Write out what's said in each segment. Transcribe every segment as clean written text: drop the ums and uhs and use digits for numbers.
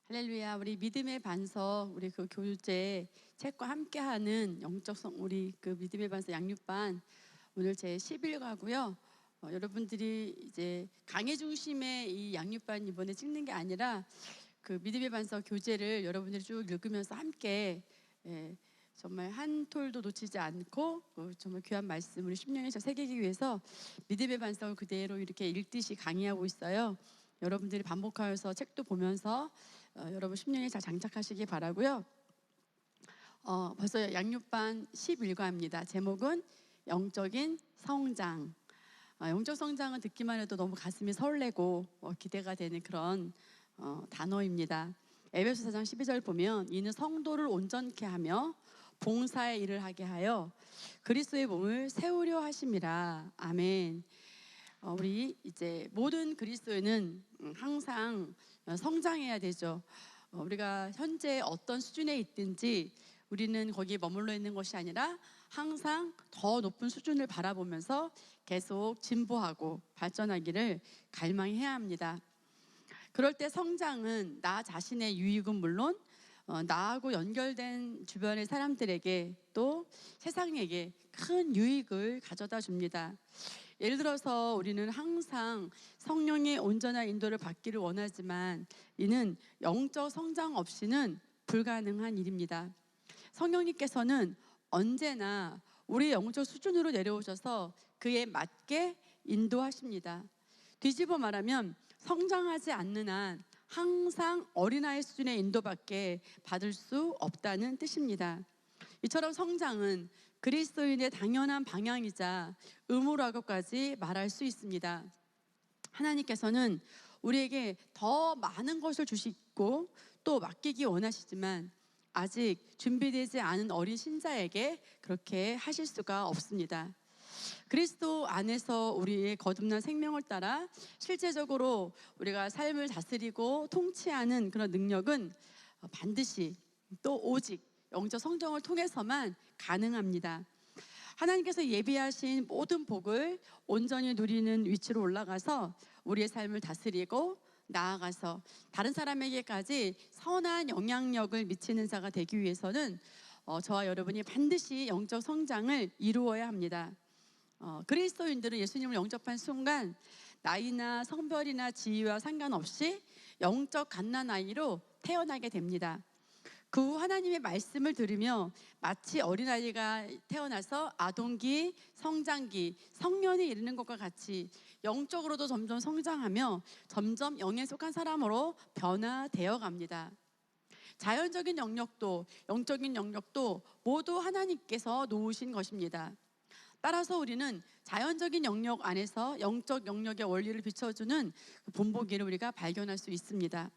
할렐루야. 우리 믿음의 반석, 우리 그 교제 책과 함께하는 영적성, 우리 그 믿음의 반석 양육반 오늘 제 11과고요. 여러분들이 이제 강의 중심의 이 양육반 이번에 찍는 게 아니라 그 믿음의 반석 교재를 여러분들이 쭉 읽으면서 함께 정말 한 톨도 놓치지 않고 정말 귀한 말씀을 심령에서 새기기 위해서 믿음의 반석을 그대로 이렇게 읽듯이 강의하고 있어요. 여러분들이 반복하여서 책도 보면서 여러분 심령에 잘 장착하시기 바라고요. 벌써 양육반 11과입니다. 제목은 영적인 성장. 영적 성장은 듣기만 해도 너무 가슴이 설레고 기대가 되는 그런 단어입니다. 에베소 4장 12절 보면 이는 성도를 온전케 하며 봉사의 일을 하게 하여 그리스도의 몸을 세우려 하심이라. 아멘. 우리 이제 모든 그리스도인은 항상 성장해야 되죠. 우리가 현재 어떤 수준에 있든지 우리는 거기에 머물러 있는 것이 아니라 항상 더 높은 수준을 바라보면서 계속 진보하고 발전하기를 갈망해야 합니다. 그럴 때 성장은 나 자신의 유익은 물론 나하고 연결된 주변의 사람들에게 또 세상에게 큰 유익을 가져다 줍니다. 예를 들어서 우리는 항상 성령의 온전한 인도를 받기를 원하지만 이는 영적 성장 없이는 불가능한 일입니다. 성령님께서는 언제나 우리 영적 수준으로 내려오셔서 그에 맞게 인도하십니다. 뒤집어 말하면 성장하지 않는 한 항상 어린아이 수준의 인도밖에 받을 수 없다는 뜻입니다. 이처럼 성장은 그리스도인의 당연한 방향이자 의무라고까지 말할 수 있습니다. 하나님께서는 우리에게 더 많은 것을 주시고 또 맡기기 원하시지만 아직 준비되지 않은 어린 신자에게 그렇게 하실 수가 없습니다. 그리스도 안에서 우리의 거듭난 생명을 따라 실제적으로 우리가 삶을 다스리고 통치하는 그런 능력은 반드시 또 오직 영적 성장을 통해서만 가능합니다. 하나님께서 예비하신 모든 복을 온전히 누리는 위치로 올라가서 우리의 삶을 다스리고 나아가서 다른 사람에게까지 선한 영향력을 미치는 자가 되기 위해서는 저와 여러분이 반드시 영적 성장을 이루어야 합니다. 그리스도인들은 예수님을 영접한 순간 나이나 성별이나 지위와 상관없이 영적 갓난아이로 태어나게 됩니다. 그 후 하나님의 말씀을 들으며 마치 어린아이가 태어나서 아동기, 성장기, 성년에 이르는 것과 같이 영적으로도 점점 성장하며 점점 영에 속한 사람으로 변화되어 갑니다. 자연적인 영역도 영적인 영역도 모두 하나님께서 놓으신 것입니다. 따라서 우리는 자연적인 영역 안에서 영적 영역의 원리를 비춰주는 본보기를 우리가 발견할 수 있습니다.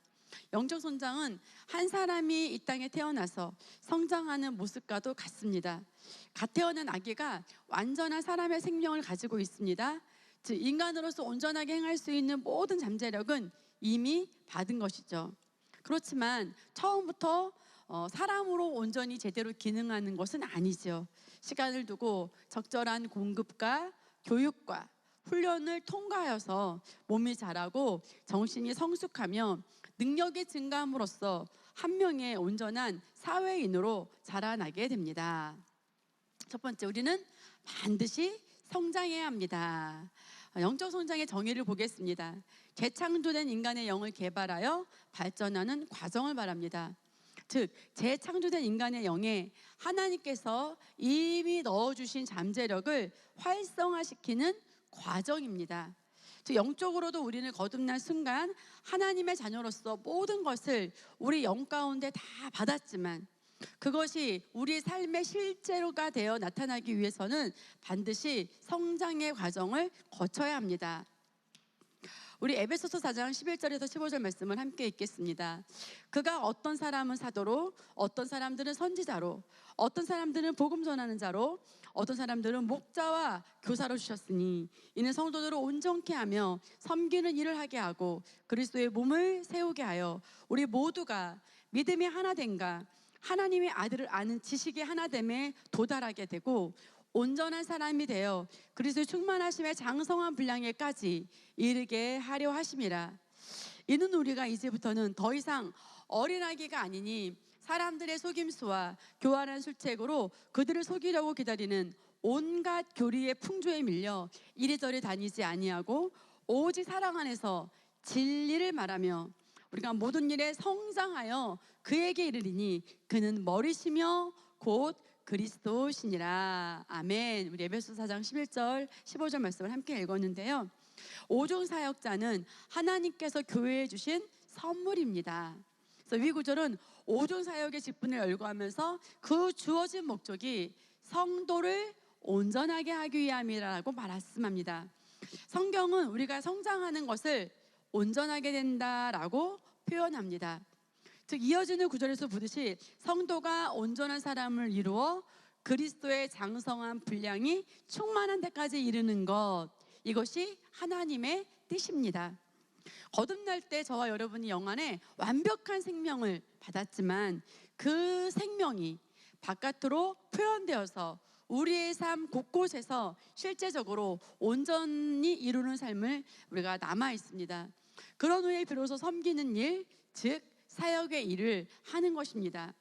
영적 성장은 한 사람이 이 땅에 태어나서 성장하는 모습과도 같습니다. 갓 태어난 아기가 완전한 사람의 생명을 가지고 있습니다. 즉 인간으로서 온전하게 행할 수 있는 모든 잠재력은 이미 받은 것이죠. 그렇지만 처음부터 사람으로 온전히 제대로 기능하는 것은 아니죠. 시간을 두고 적절한 공급과 교육과 훈련을 통과하여서 몸이 자라고 정신이 성숙하며 능력이 증가함으로써 한 명의 온전한 사회인으로 자라나게 됩니다. 첫 번째, 우리는 반드시 성장해야 합니다. 영적 성장의 정의를 보겠습니다. 재창조된 인간의 영을 개발하여 발전하는 과정을 말합니다. 즉 재창조된 인간의 영에 하나님께서 이미 넣어주신 잠재력을 활성화시키는 과정입니다. 즉 영적으로도 우리는 거듭난 순간 하나님의 자녀로서 모든 것을 우리 영 가운데 다 받았지만 그것이 우리 삶의 실제로가 되어 나타나기 위해서는 반드시 성장의 과정을 거쳐야 합니다. 우리 에베소서 4장 11절에서 15절 말씀을 함께 읽겠습니다. 그가 어떤 사람은 사도로, 어떤 사람들은 선지자로, 어떤 사람들은 복음 전하는 자로, 어떤 사람들은 목자와 교사로 주셨으니 이는 성도들을 온전케 하며 섬기는 일을 하게 하고 그리스도의 몸을 세우게 하여 우리 모두가 믿음의 하나됨과 하나님의 아들을 아는 지식의 하나됨에 도달하게 되고 온전한 사람이 되어 그리스도의 충만하심의 장성한 분량에까지 이르게 하려 하심이라. 이는 우리가 이제부터는 더 이상 어린아기가 아니니 사람들의 속임수와 교활한 술책으로 그들을 속이려고 기다리는 온갖 교리의 풍조에 밀려 이리저리 다니지 아니하고 오직 사랑 안에서 진리를 말하며 우리가 모든 일에 성장하여 그에게 이르리니 그는 머리시며 곧 그리스도시니라. 아멘. 우리 에베소서 4장 11절 15절 말씀을 함께 읽었는데요. 오종 사역자는 하나님께서 교회에 주신 선물입니다. 그래서 위 구절은 오종 사역의 직분을 열거하면서 그 주어진 목적이 성도를 온전하게 하기 위함이라고 말씀합니다. 성경은 우리가 성장하는 것을 온전하게 된다라고 표현합니다. 즉 이어지는 구절에서 보듯이 성도가 온전한 사람을 이루어 그리스도의 장성한 분량이 충만한 데까지 이르는 것, 이것이 하나님의 뜻입니다. 거듭날 때 저와 여러분이 영안에 완벽한 생명을 받았지만 그 생명이 바깥으로 표현되어서 우리의 삶 곳곳에서 실제적으로 온전히 이루는 삶을 우리가 남아 있습니다. 그런 후에 비로소 섬기는 일, 즉 사역의 일을 하는 것입니다.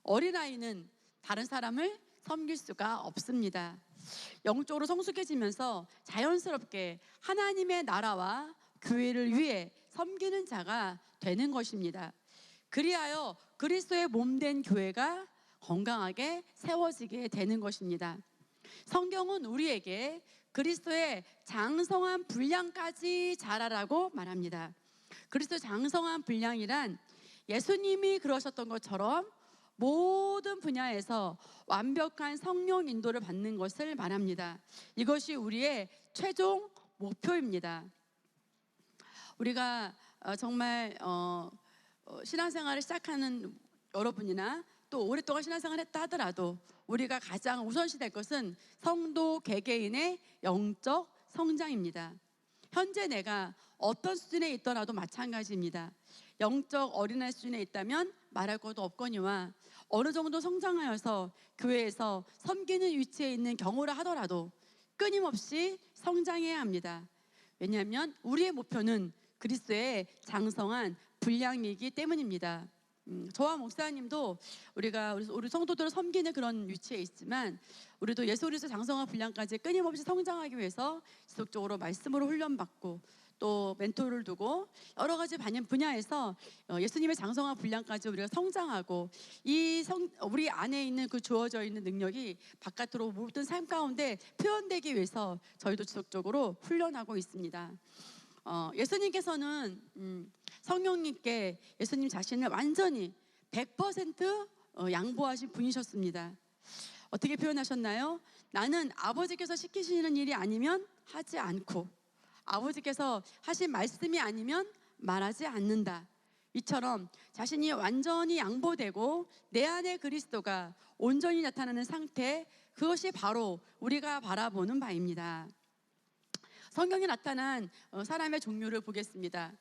어린아이는 다른 사람을 섬길 수가 없습니다. 영적으로 성숙해지면서 자연스럽게 하나님의 나라와 교회를 위해 섬기는 자가 되는 것입니다. 그리하여 그리스도의 몸된 교회가 건강하게 세워지게 되는 것입니다. 성경은 우리에게 그리스도의 장성한 분량까지 자라라고 말합니다. 그리스도의 장성한 분량이란 예수님이 그러셨던 것처럼 모든 분야에서 완벽한 성령 인도를 받는 것을 말합니다. 이것이 우리의 최종 목표입니다. 우리가 정말 신앙생활을 시작하는 여러분이나 또 오랫동안 신앙생활을 했다 하더라도 우리가 가장 우선시 될 것은 성도 개개인의 영적 성장입니다. 현재 내가 어떤 수준에 있더라도 마찬가지입니다. 영적 어린아이 수준에 있다면 말할 것도 없거니와 어느 정도 성장하여서 교회에서 섬기는 위치에 있는 경우라 하더라도 끊임없이 성장해야 합니다. 왜냐하면 우리의 목표는 그리스도의 장성한 분량이기 때문입니다. 저와 목사님도 우리 성도들을 섬기는 그런 위치에 있지만 우리도 예수 그리스도 장성한 분량까지 끊임없이 성장하기 위해서 지속적으로 말씀으로 훈련받고 또 멘토를 두고 여러 가지 분야에서 예수님의 장성한 분량까지 우리가 성장하고 우리 안에 있는 그 주어져 있는 능력이 바깥으로 모든 삶 가운데 표현되기 위해서 저희도 지속적으로 훈련하고 있습니다. 예수님께서는 성령님께 예수님 자신을 완전히 100% 양보하신 분이셨습니다. 어떻게 표현하셨나요? 나는 아버지께서 시키시는 일이 아니면 하지 않고 아버지께서 하신 말씀이 아니면 말하지 않는다. 이처럼 자신이 완전히 양보되고 내 안에 그리스도가 온전히 나타나는 상태, 그것이 바로 우리가 바라보는 바입니다. 성경에 나타난 사람의 종류를 보겠습니다.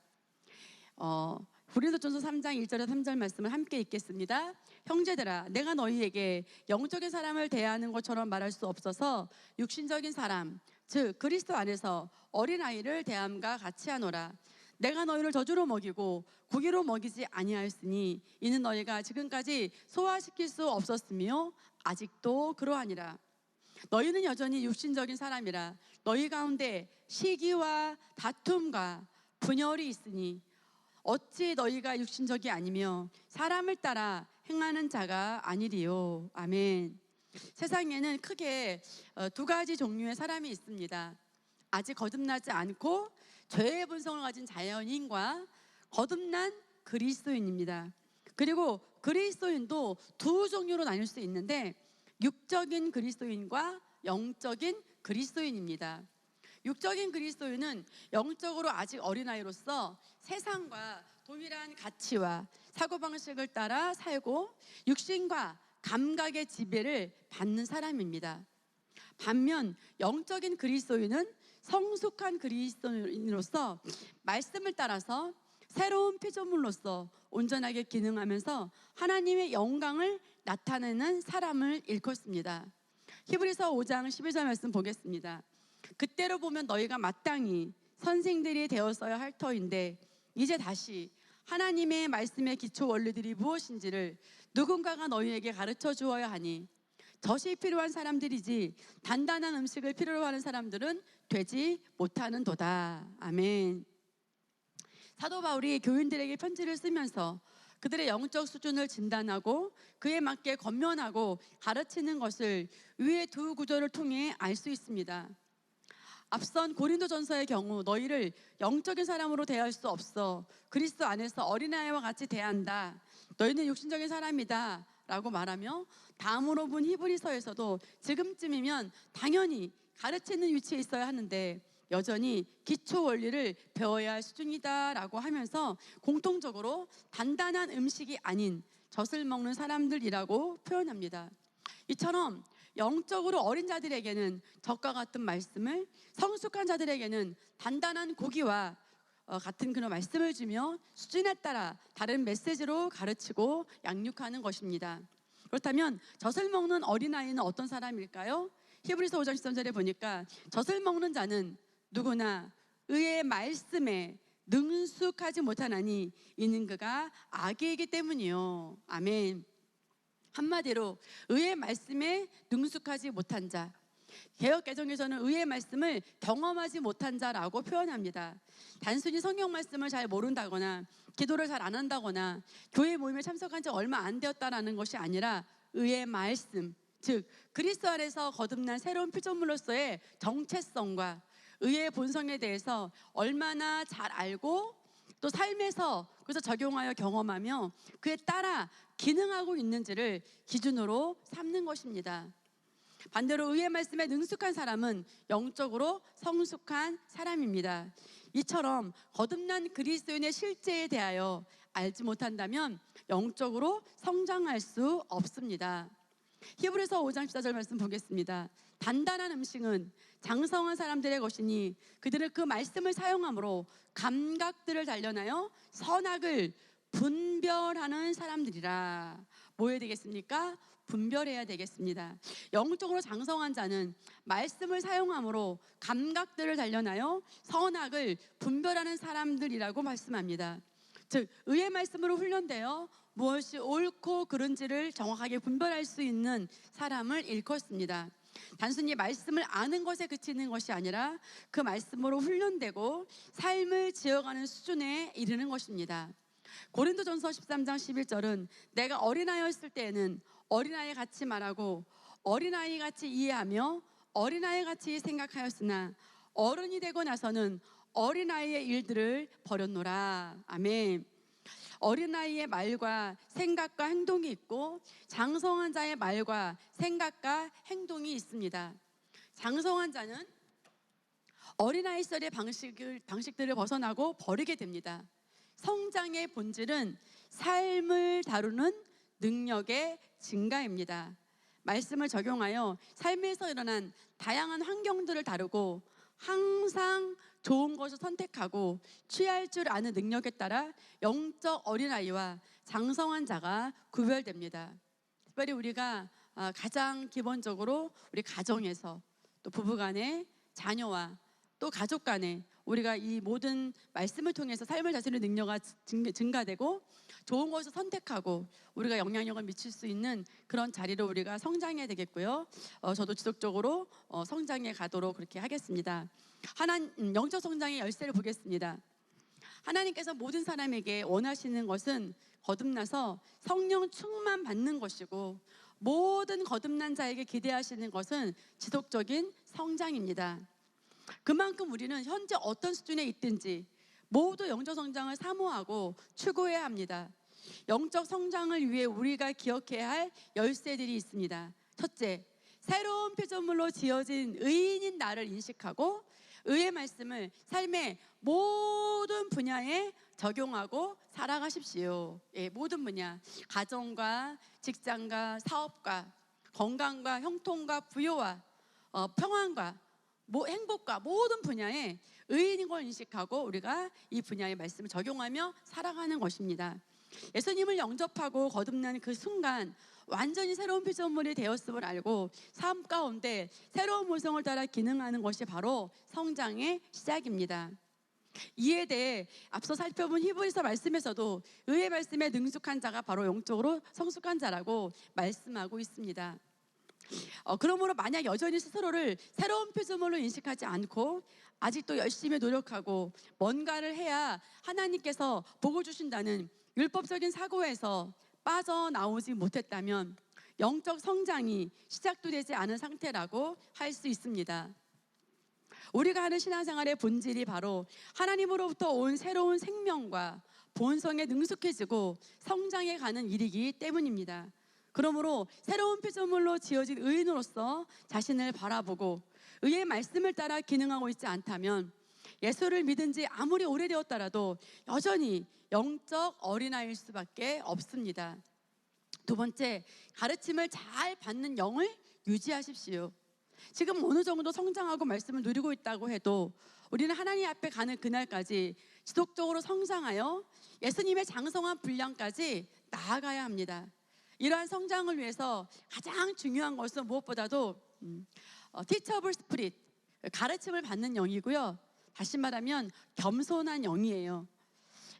고린도전서 3장 1절에서 3절 말씀을 함께 읽겠습니다. 형제들아, 내가 너희에게 영적인 사람을 대하는 것처럼 말할 수 없어서 육신적인 사람, 즉 그리스도 안에서 어린아이를 대함과 같이 하노라. 내가 너희를 저주로 먹이고 고기로 먹이지 아니하였으니 이는 너희가 지금까지 소화시킬 수 없었으며 아직도 그러하니라. 너희는 여전히 육신적인 사람이라. 너희 가운데 시기와 다툼과 분열이 있으니 어찌 너희가 육신적이 아니며 사람을 따라 행하는 자가 아니리요. 아멘. 세상에는 크게 두 가지 종류의 사람이 있습니다. 아직 거듭나지 않고 죄의 본성을 가진 자연인과 거듭난 그리스도인입니다. 그리고 그리스도인도 두 종류로 나눌 수 있는데 육적인 그리스도인과 영적인 그리스도인입니다. 육적인 그리스도인은 영적으로 아직 어린아이로서 세상과 동일한 가치와 사고방식을 따라 살고 육신과 감각의 지배를 받는 사람입니다. 반면 영적인 그리스도인은 성숙한 그리스도인으로서 말씀을 따라서 새로운 피조물로서 온전하게 기능하면서 하나님의 영광을 나타내는 사람을 일컫습니다. 히브리서 5장 12절 말씀 보겠습니다. 그때로 보면 너희가 마땅히 선생들이 되었어야 할 터인데 이제 다시 하나님의 말씀의 기초 원리들이 무엇인지를 누군가가 너희에게 가르쳐 주어야 하니 젖이 필요한 사람들이지 단단한 음식을 필요로 하는 사람들은 되지 못하는도다. 아멘. 사도 바울이 교인들에게 편지를 쓰면서 그들의 영적 수준을 진단하고 그에 맞게 권면하고 가르치는 것을 위의 두 구절을 통해 알 수 있습니다. 앞선 고린도전서의 경우 너희를 영적인 사람으로 대할 수 없어. 그리스도 안에서 어린아이와 같이 대한다. 너희는 육신적인 사람이다 라고 말하며, 다음으로 본 히브리서에서도 지금쯤이면 당연히 가르치는 위치에 있어야 하는데 여전히 기초 원리를 배워야 할 수준이다 라고 하면서 공통적으로 단단한 음식이 아닌 젖을 먹는 사람들이라고 표현합니다. 이처럼 영적으로 어린 자들에게는 젖과 같은 말씀을, 성숙한 자들에게는 단단한 고기와 같은 그런 말씀을 주며 수준에 따라 다른 메시지로 가르치고 양육하는 것입니다. 그렇다면 젖을 먹는 어린아이는 어떤 사람일까요? 히브리서 5장 13절에 보니까 젖을 먹는 자는 누구나 의의 말씀에 능숙하지 못하나니 이는 그가 아기이기 때문이요. 아멘. 한마디로 의의 말씀에 능숙하지 못한 자, 개역개정에서는 의의 말씀을 경험하지 못한 자라고 표현합니다. 단순히 성경 말씀을 잘 모른다거나 기도를 잘 안 한다거나 교회 모임에 참석한 지 얼마 안 되었다라는 것이 아니라 의의 말씀, 즉 그리스도 안에서 거듭난 새로운 피조물로서의 정체성과 의의 본성에 대해서 얼마나 잘 알고 또 삶에서 그래서 적용하여 경험하며 그에 따라 기능하고 있는지를 기준으로 삼는 것입니다. 반대로 의의 말씀에 능숙한 사람은 영적으로 성숙한 사람입니다. 이처럼 거듭난 그리스도인의 실제에 대하여 알지 못한다면 영적으로 성장할 수 없습니다. 히브리서 5장 14절 말씀 보겠습니다. 단단한 음식은 장성한 사람들의 것이니 그들은 그 말씀을 사용함으로 감각들을 단련하여 선악을 분별하는 사람들이라. 뭐 해야 되겠습니까? 분별해야 되겠습니다. 영적으로 장성한 자는 말씀을 사용함으로 감각들을 단련하여 선악을 분별하는 사람들이라고 말씀합니다. 즉 의의 말씀으로 훈련되어 무엇이 옳고 그른지를 정확하게 분별할 수 있는 사람을 일컫습니다. 단순히 말씀을 아는 것에 그치는 것이 아니라 그 말씀으로 훈련되고 삶을 지어가는 수준에 이르는 것입니다. 고린도전서 13장 11절은 내가 어린아이였을 때에는 어린아이 같이 말하고 어린아이 같이 이해하며 어린아이 같이 생각하였으나 어른이 되고 나서는 어린아이의 일들을 버렸노라. 아멘. 어린아이의 말과 생각과 행동이 있고 장성한 자의 말과 생각과 행동이 있습니다. 장성한 자는 어린아이 시절의 방식들을 벗어나고 버리게 됩니다. 성장의 본질은 삶을 다루는 능력의 증가입니다. 말씀을 적용하여 삶에서 일어난 다양한 환경들을 다루고 항상 좋은 것을 선택하고 취할 줄 아는 능력에 따라 영적 어린아이와 장성한 자가 구별됩니다. 특별히 우리가 가장 기본적으로 우리 가정에서 또 부부간에 자녀와 또 가족 간에 우리가 이 모든 말씀을 통해서 삶을 다스리는 능력이 증가되고 좋은 것을 선택하고 우리가 영향력을 미칠 수 있는 그런 자리로 우리가 성장해야 되겠고요. 저도 지속적으로 성장해 가도록 그렇게 하겠습니다. 영적 성장의 열쇠를 보겠습니다. 하나님께서 모든 사람에게 원하시는 것은 거듭나서 성령 충만 받는 것이고 모든 거듭난 자에게 기대하시는 것은 지속적인 성장입니다. 그만큼 우리는 현재 어떤 수준에 있든지 모두 영적 성장을 사모하고 추구해야 합니다. 영적 성장을 위해 우리가 기억해야 할 열쇠들이 있습니다. 첫째, 새로운 피조물로 지어진 의인인 나를 인식하고 의의 말씀을 삶의 모든 분야에 적용하고 살아가십시오. 모든 분야, 가정과 직장과 사업과 건강과 형통과 부요와 평안과 행복과 모든 분야에 의인인 걸 인식하고 우리가 이 분야의 말씀을 적용하며 살아가는 것입니다. 예수님을 영접하고 거듭난 그 순간 완전히 새로운 피조물이 되었음을 알고 삶 가운데 새로운 모성을 따라 기능하는 것이 바로 성장의 시작입니다. 이에 대해 앞서 살펴본 히브리서 말씀에서도 의의 말씀에 능숙한 자가 바로 영적으로 성숙한 자라고 말씀하고 있습니다. 그러므로 만약 여전히 스스로를 새로운 피조물로 인식하지 않고 아직도 열심히 노력하고 뭔가를 해야 하나님께서 복을 주신다는 율법적인 사고에서 빠져나오지 못했다면 영적 성장이 시작도 되지 않은 상태라고 할 수 있습니다. 우리가 하는 신앙생활의 본질이 바로 하나님으로부터 온 새로운 생명과 본성에 능숙해지고 성장해 가는 일이기 때문입니다. 그러므로 새로운 피조물로 지어진 의인으로서 자신을 바라보고 의의 말씀을 따라 기능하고 있지 않다면 예수를 믿은 지 아무리 오래되었더라도 여전히 영적 어린아이일 수밖에 없습니다. 두 번째, 가르침을 잘 받는 영을 유지하십시오. 지금 어느 정도 성장하고 말씀을 누리고 있다고 해도 우리는 하나님 앞에 가는 그날까지 지속적으로 성장하여 예수님의 장성한 분량까지 나아가야 합니다. 이러한 성장을 위해서 가장 중요한 것은 무엇보다도 teachable spirit, 가르침을 받는 영이고요. 다시 말하면 겸손한 영이에요.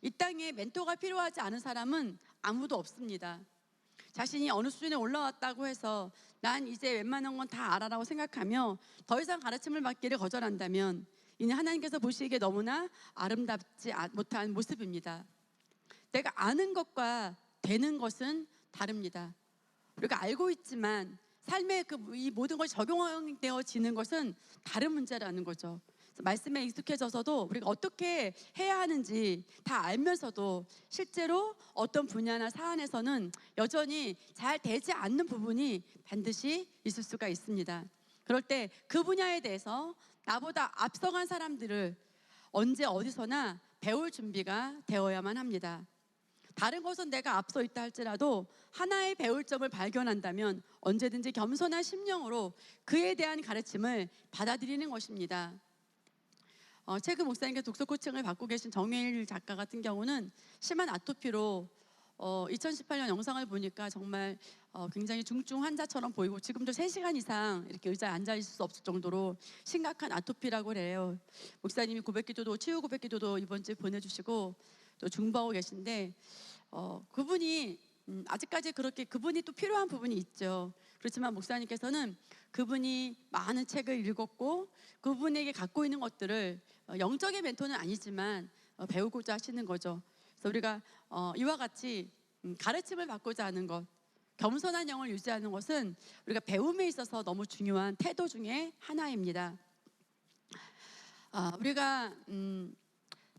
이 땅에 멘토가 필요하지 않은 사람은 아무도 없습니다. 자신이 어느 수준에 올라왔다고 해서 난 이제 웬만한 건 다 알아라고 생각하며 더 이상 가르침을 받기를 거절한다면 이는 하나님께서 보시기에 너무나 아름답지 못한 모습입니다. 내가 아는 것과 되는 것은 다릅니다. 우리가 알고 있지만 삶에 이 모든 걸 적용되어지는 것은 다른 문제라는 거죠. 말씀에 익숙해져서도 우리가 어떻게 해야 하는지 다 알면서도 실제로 어떤 분야나 사안에서는 여전히 잘 되지 않는 부분이 반드시 있을 수가 있습니다. 그럴 때 그 분야에 대해서 나보다 앞서간 사람들을 언제 어디서나 배울 준비가 되어야만 합니다. 다른 것은 내가 앞서 있다 할지라도 하나의 배울 점을 발견한다면 언제든지 겸손한 심령으로 그에 대한 가르침을 받아들이는 것입니다. 최근 목사님께서 독서 코칭을 받고 계신 정혜일 작가 같은 경우는 심한 아토피로 2018년 영상을 보니까 정말 굉장히 중증 환자처럼 보이고 지금도 3시간 이상 이렇게 의자에 앉아 있을 수 없을 정도로 심각한 아토피라고 그래요. 목사님이 고백기도도 치유 고백기도도 이번 주에 보내주시고 또 중보하고 계신데 그분이 아직까지 그렇게 그분이 또 필요한 부분이 있죠. 그렇지만 목사님께서는 그분이 많은 책을 읽었고 그분에게 갖고 있는 것들을 영적인 멘토는 아니지만 배우고자 하시는 거죠. 그래서 우리가 이와 같이 가르침을 받고자 하는 것, 겸손한 영을 유지하는 것은 우리가 배움에 있어서 너무 중요한 태도 중에 하나입니다. 우리가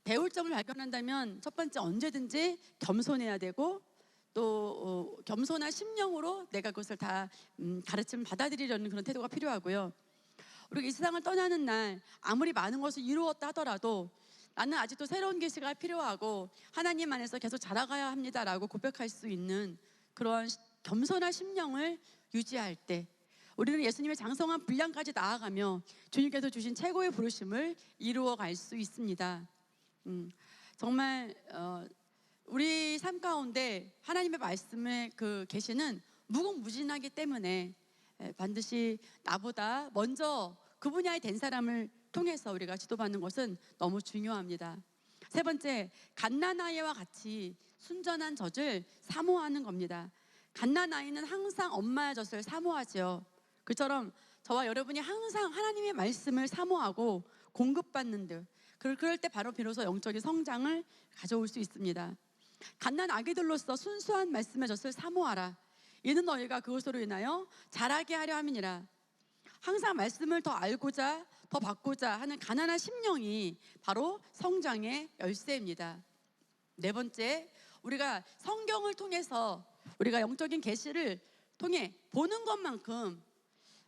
배울 점을 발견한다면 첫 번째 언제든지 겸손해야 되고 또 겸손한 심령으로 내가 그것을 다 가르침을 받아들이려는 그런 태도가 필요하고요. 우리가 이 세상을 떠나는 날 아무리 많은 것을 이루었다 하더라도 나는 아직도 새로운 계시가 필요하고 하나님 안에서 계속 자라가야 합니다라고 고백할 수 있는 그런 겸손한 심령을 유지할 때 우리는 예수님의 장성한 분량까지 나아가며 주님께서 주신 최고의 부르심을 이루어갈 수 있습니다. 정말 우리 삶 가운데 하나님의 말씀의 그 계시는 무궁무진하기 때문에 반드시 나보다 먼저 그 분야에 된 사람을 통해서 우리가 지도받는 것은 너무 중요합니다. 세 번째, 갓난아이와 같이 순전한 젖을 사모하는 겁니다. 갓난아이는 항상 엄마의 젖을 사모하죠. 그처럼 저와 여러분이 항상 하나님의 말씀을 사모하고 공급받는 듯 그럴 때 바로 비로소 영적인 성장을 가져올 수 있습니다. 갓난 아기들로서 순수한 말씀의 젖을 사모하라. 이는 너희가 그것으로 인하여 자라게 하려 함이니라. 항상 말씀을 더 알고자 더 받고자 하는 가난한 심령이 바로 성장의 열쇠입니다. 네 번째, 우리가 성경을 통해서 우리가 영적인 계시를 통해 보는 것만큼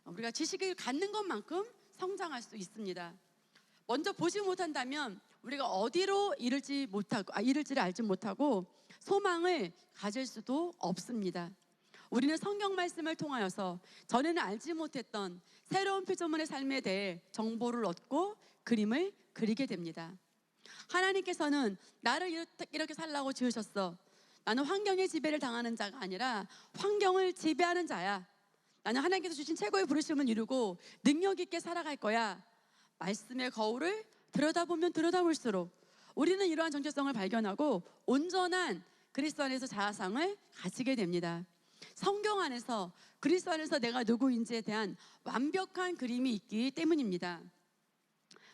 우리가 지식을 갖는 것만큼 성장할 수 있습니다. 먼저 보지 못한다면 우리가 어디로 이를지를 알지 못하고 소망을 가질 수도 없습니다. 우리는 성경 말씀을 통하여서 전에는 알지 못했던 새로운 피조물의 삶에 대해 정보를 얻고 그림을 그리게 됩니다. 하나님께서는 나를 이렇게 살라고 지으셨어. 나는 환경의 지배를 당하는 자가 아니라 환경을 지배하는 자야. 나는 하나님께서 주신 최고의 부르심을 이루고 능력 있게 살아갈 거야. 말씀의 거울을 들여다보면 들여다볼수록 우리는 이러한 정체성을 발견하고 온전한 그리스도 안에서 자아상을 가지게 됩니다. 성경 안에서 그리스도 안에서 내가 누구인지에 대한 완벽한 그림이 있기 때문입니다.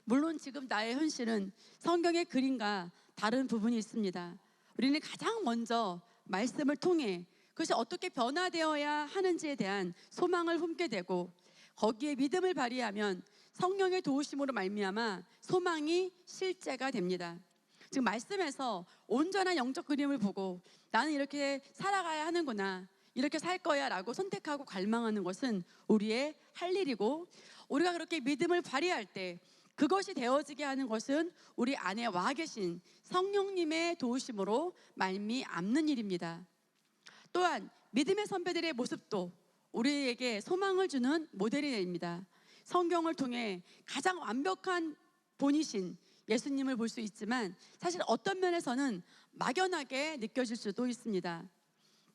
물론 지금 나의 현실은 성경의 그림과 다른 부분이 있습니다. 우리는 가장 먼저 말씀을 통해 그것이 어떻게 변화되어야 하는지에 대한 소망을 품게 되고 거기에 믿음을 발휘하면 성령의 도우심으로 말미암아 소망이 실제가 됩니다. 지금 말씀에서 온전한 영적 그림을 보고 나는 이렇게 살아가야 하는구나, 이렇게 살 거야 라고 선택하고 갈망하는 것은 우리의 할 일이고, 우리가 그렇게 믿음을 발휘할 때 그것이 되어지게 하는 것은 우리 안에 와 계신 성령님의 도우심으로 말미암는 일입니다. 또한 믿음의 선배들의 모습도 우리에게 소망을 주는 모델이 됩니다. 성경을 통해 가장 완벽한 본이신 예수님을 볼 수 있지만 사실 어떤 면에서는 막연하게 느껴질 수도 있습니다.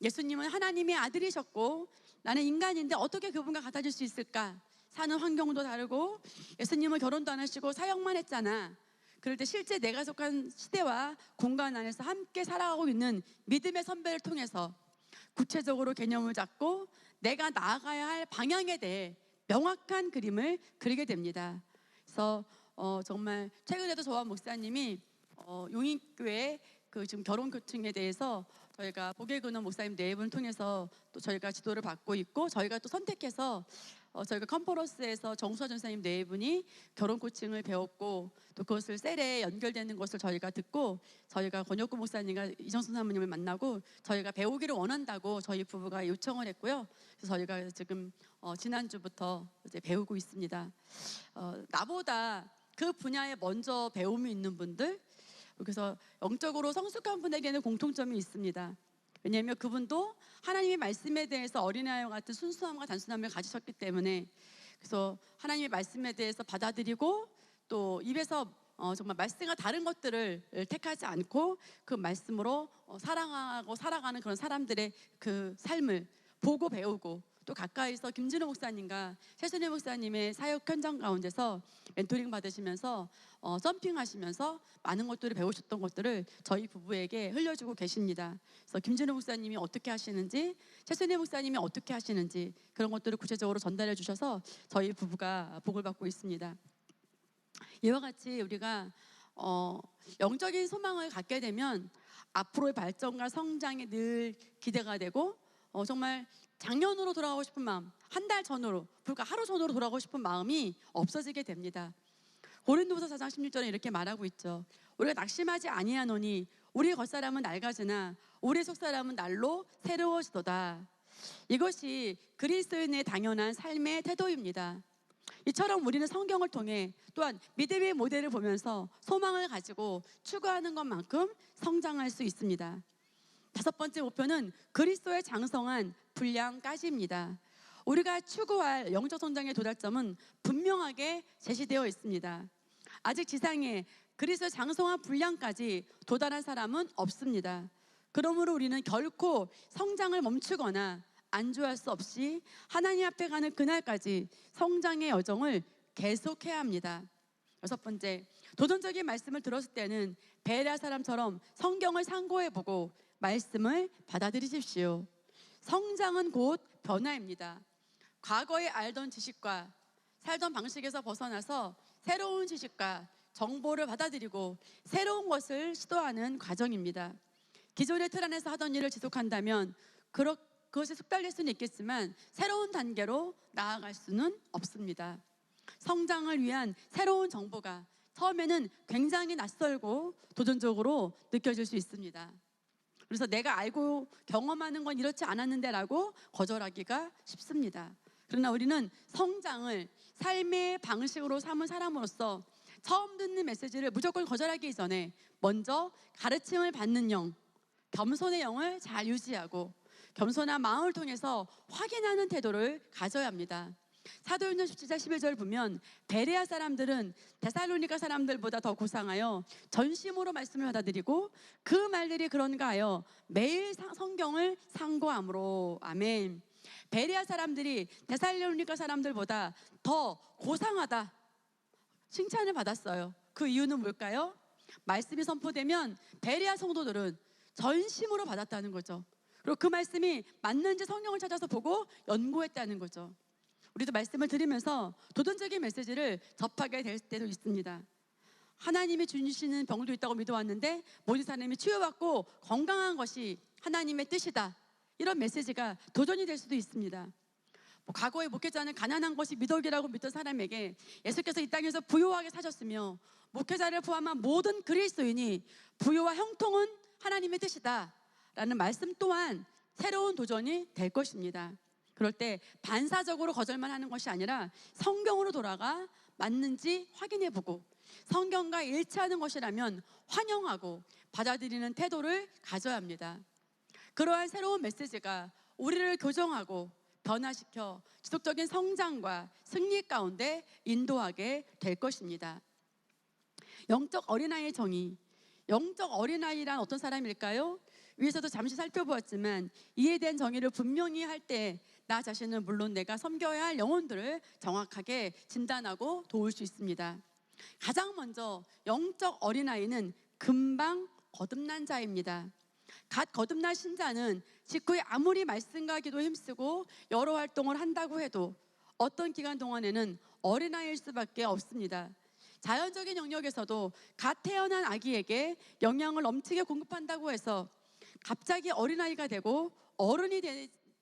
예수님은 하나님의 아들이셨고 나는 인간인데 어떻게 그분과 같아질 수 있을까? 사는 환경도 다르고 예수님은 결혼도 안 하시고 사역만 했잖아. 그럴 때 실제 내가 속한 시대와 공간 안에서 함께 살아가고 있는 믿음의 선배를 통해서 구체적으로 개념을 잡고 내가 나아가야 할 방향에 대해 명확한 그림을 그리게 됩니다. 그래서 정말 최근에도 저와 목사님이 용인교회 그 지금 결혼 교통에 대해서 저희가 복의 근원 목사님 네 분을 통해서 또 저희가 지도를 받고 있고, 저희가 또 선택해서 저희가 컨퍼런스에서 정수아 전사님 네 분이 결혼 코칭을 배웠고 또 그것을 셀에 연결되는 것을 저희가 듣고 저희가 권혁구 목사님과 이정순 사모님을 만나고 저희가 배우기를 원한다고 저희 부부가 요청을 했고요. 그래서 저희가 지금 지난주부터 이제 배우고 있습니다. 나보다 그 분야에 먼저 배움이 있는 분들, 그래서 영적으로 성숙한 분에게는 공통점이 있습니다. 왜냐하면 그분도 하나님의 말씀에 대해서 어린아이와 같은 순수함과 단순함을 가지셨기 때문에, 그래서 하나님의 말씀에 대해서 받아들이고 또 입에서 정말 말씀과 다른 것들을 택하지 않고 그 말씀으로 사랑하고 살아가는 그런 사람들의 그 삶을 보고 배우고, 또 가까이서 김진호 목사님과 최순혜 목사님의 사역 현장 가운데서 멘토링 받으시면서 점핑하시면서 많은 것들을 배우셨던 것들을 저희 부부에게 흘려주고 계십니다. 그래서 김진호 목사님이 어떻게 하시는지, 최순혜 목사님이 어떻게 하시는지 그런 것들을 구체적으로 전달해 주셔서 저희 부부가 복을 받고 있습니다. 이와 같이 우리가 영적인 소망을 갖게 되면 앞으로의 발전과 성장이 늘 기대가 되고 정말 작년으로 돌아가고 싶은 마음, 한 달 전으로, 불과 하루 전으로 돌아가고 싶은 마음이 없어지게 됩니다. 고린도후서 4장 16절에 이렇게 말하고 있죠. 우리가 낙심하지 아니하노니 우리 겉사람은 낡아지나 우리 속사람은 날로 새로워지도다. 이것이 그리스도인의 당연한 삶의 태도입니다. 이처럼 우리는 성경을 통해 또한 믿음의 모델을 보면서 소망을 가지고 추구하는 것만큼 성장할 수 있습니다. 다섯 번째 목표는 그리스도의 장성한 분량까지입니다. 우리가 추구할 영적 성장의 도달점은 분명하게 제시되어 있습니다. 아직 지상에 그리스도의 장성한 분량까지 도달한 사람은 없습니다. 그러므로 우리는 결코 성장을 멈추거나 안주할 수 없이 하나님 앞에 가는 그날까지 성장의 여정을 계속해야 합니다. 여섯 번째, 도전적인 말씀을 들었을 때는 베레아 사람처럼 성경을 상고해보고 말씀을 받아들이십시오. 성장은 곧 변화입니다. 과거에 알던 지식과 살던 방식에서 벗어나서 새로운 지식과 정보를 받아들이고 새로운 것을 시도하는 과정입니다. 기존의 틀 안에서 하던 일을 지속한다면 그것이 숙달될 수는 있겠지만 새로운 단계로 나아갈 수는 없습니다. 성장을 위한 새로운 정보가 처음에는 굉장히 낯설고 도전적으로 느껴질 수 있습니다. 그래서 내가 알고 경험하는 건 이렇지 않았는데 라고 거절하기가 쉽습니다. 그러나 우리는 성장을 삶의 방식으로 삼은 사람으로서 처음 듣는 메시지를 무조건 거절하기 전에 먼저 가르침을 받는 영, 겸손의 영을 잘 유지하고 겸손한 마음을 통해서 확인하는 태도를 가져야 합니다. 사도행전 17장 11절 보면 베레아 사람들은 데살로니가 사람들보다 더 고상하여 전심으로 말씀을 받아들이고 그 말들이 그런가 하여 매일 성경을 상고함으로. 아멘. 베레아 사람들이 데살로니가 사람들보다 더 고상하다 칭찬을 받았어요. 그 이유는 뭘까요? 말씀이 선포되면 베레아 성도들은 전심으로 받았다는 거죠. 그리고 그 말씀이 맞는지 성경을 찾아서 보고 연구했다는 거죠. 우리도 말씀을 들으면서 도전적인 메시지를 접하게 될 때도 있습니다. 하나님이 주시는 병도 있다고 믿어왔는데 모든 사람이 치유받고 건강한 것이 하나님의 뜻이다, 이런 메시지가 도전이 될 수도 있습니다. 과거의 목회자는 가난한 것이 미덕이라고 믿던 사람에게 예수께서 이 땅에서 부유하게 사셨으며 목회자를 포함한 모든 그리스도인이 부유와 형통은 하나님의 뜻이다 라는 말씀 또한 새로운 도전이 될 것입니다. 그럴 때 반사적으로 거절만 하는 것이 아니라 성경으로 돌아가 맞는지 확인해보고 성경과 일치하는 것이라면 환영하고 받아들이는 태도를 가져야 합니다. 그러한 새로운 메시지가 우리를 교정하고 변화시켜 지속적인 성장과 승리 가운데 인도하게 될 것입니다. 영적 어린아이의 정의, 영적 어린아이란 어떤 사람일까요? 위에서도 잠시 살펴보았지만 이에 대한 정의를 분명히 할 때 나 자신은 물론 내가 섬겨야 할 영혼들을 정확하게 진단하고 도울 수 있습니다. 가장 먼저 영적 어린아이는 금방 거듭난 자입니다. 갓 거듭난 신자는 직후에 아무리 말씀과 기도에 힘쓰고 여러 활동을 한다고 해도 어떤 기간 동안에는 어린아이일 수밖에 없습니다. 자연적인 영역에서도 갓 태어난 아기에게 영양을 넘치게 공급한다고 해서 갑자기 어린아이가 되고 어른이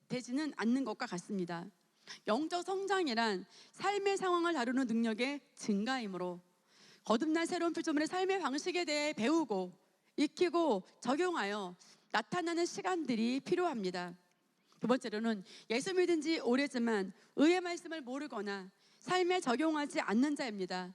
되지는 않는 것과 같습니다. 영적 성장이란 삶의 상황을 다루는 능력의 증가이므로 거듭난 새로운 피조물의 삶의 방식에 대해 배우고 익히고 적용하여 나타나는 시간들이 필요합니다. 두 번째로는 예수 믿은 지 오래지만 의의 말씀을 모르거나 삶에 적용하지 않는 자입니다.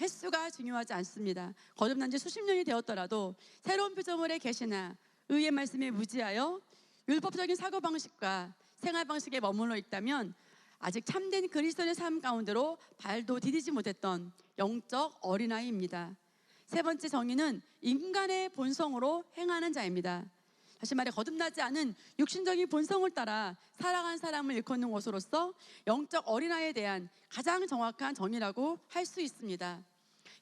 횟수가 중요하지 않습니다. 거듭난 지 수십 년이 되었더라도 새로운 피조물의 계시나 의의 말씀에 무지하여 율법적인 사고방식과 생활방식에 머물러 있다면 아직 참된 그리스도의 삶 가운데로 발도 디디지 못했던 영적 어린아이입니다. 세 번째 정의는 인간의 본성으로 행하는 자입니다. 다시 말해 거듭나지 않은 육신적인 본성을 따라 살아간 사람을 일컫는 것으로서 영적 어린아이에 대한 가장 정확한 정의라고 할 수 있습니다.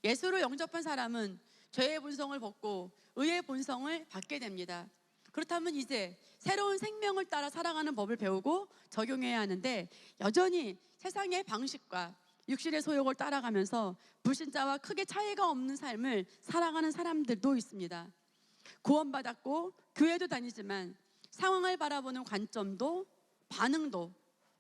예수를 영접한 사람은 죄의 본성을 벗고 의의 본성을 받게 됩니다. 그렇다면 이제 새로운 생명을 따라 살아가는 법을 배우고 적용해야 하는데 여전히 세상의 방식과 육신의 소욕을 따라가면서 불신자와 크게 차이가 없는 삶을 살아가는 사람들도 있습니다. 구원받았고 교회도 다니지만 상황을 바라보는 관점도 반응도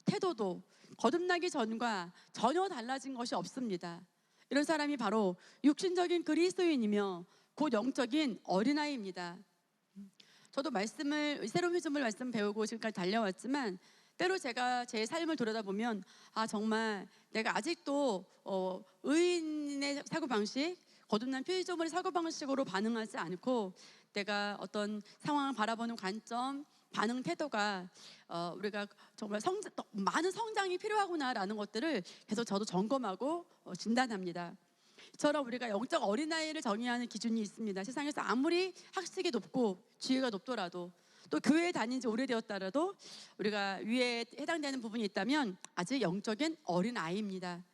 태도도 거듭나기 전과 전혀 달라진 것이 없습니다. 이런 사람이 바로 육신적인 그리스도인이며 곧 영적인 어린아이입니다. 저도 새로운 피조물 말씀 배우고 지금까지 달려왔지만 때로 제가 제 삶을 돌아다보면 정말 내가 아직도 의인의 사고방식, 거듭난 피조물의 사고방식으로 반응하지 않고 내가 어떤 상황을 바라보는 관점, 반응 태도가 우리가 정말 많은 성장이 필요하구나라는 것들을 계속 저도 점검하고 진단합니다. 이처럼 우리가 영적 어린아이를 정의하는 기준이 있습니다. 세상에서 아무리 학식이 높고 지위가 높더라도 또 교회에 다닌 지 오래되었더라도 우리가 위에 해당되는 부분이 있다면 아직 영적인 어린아이입니다.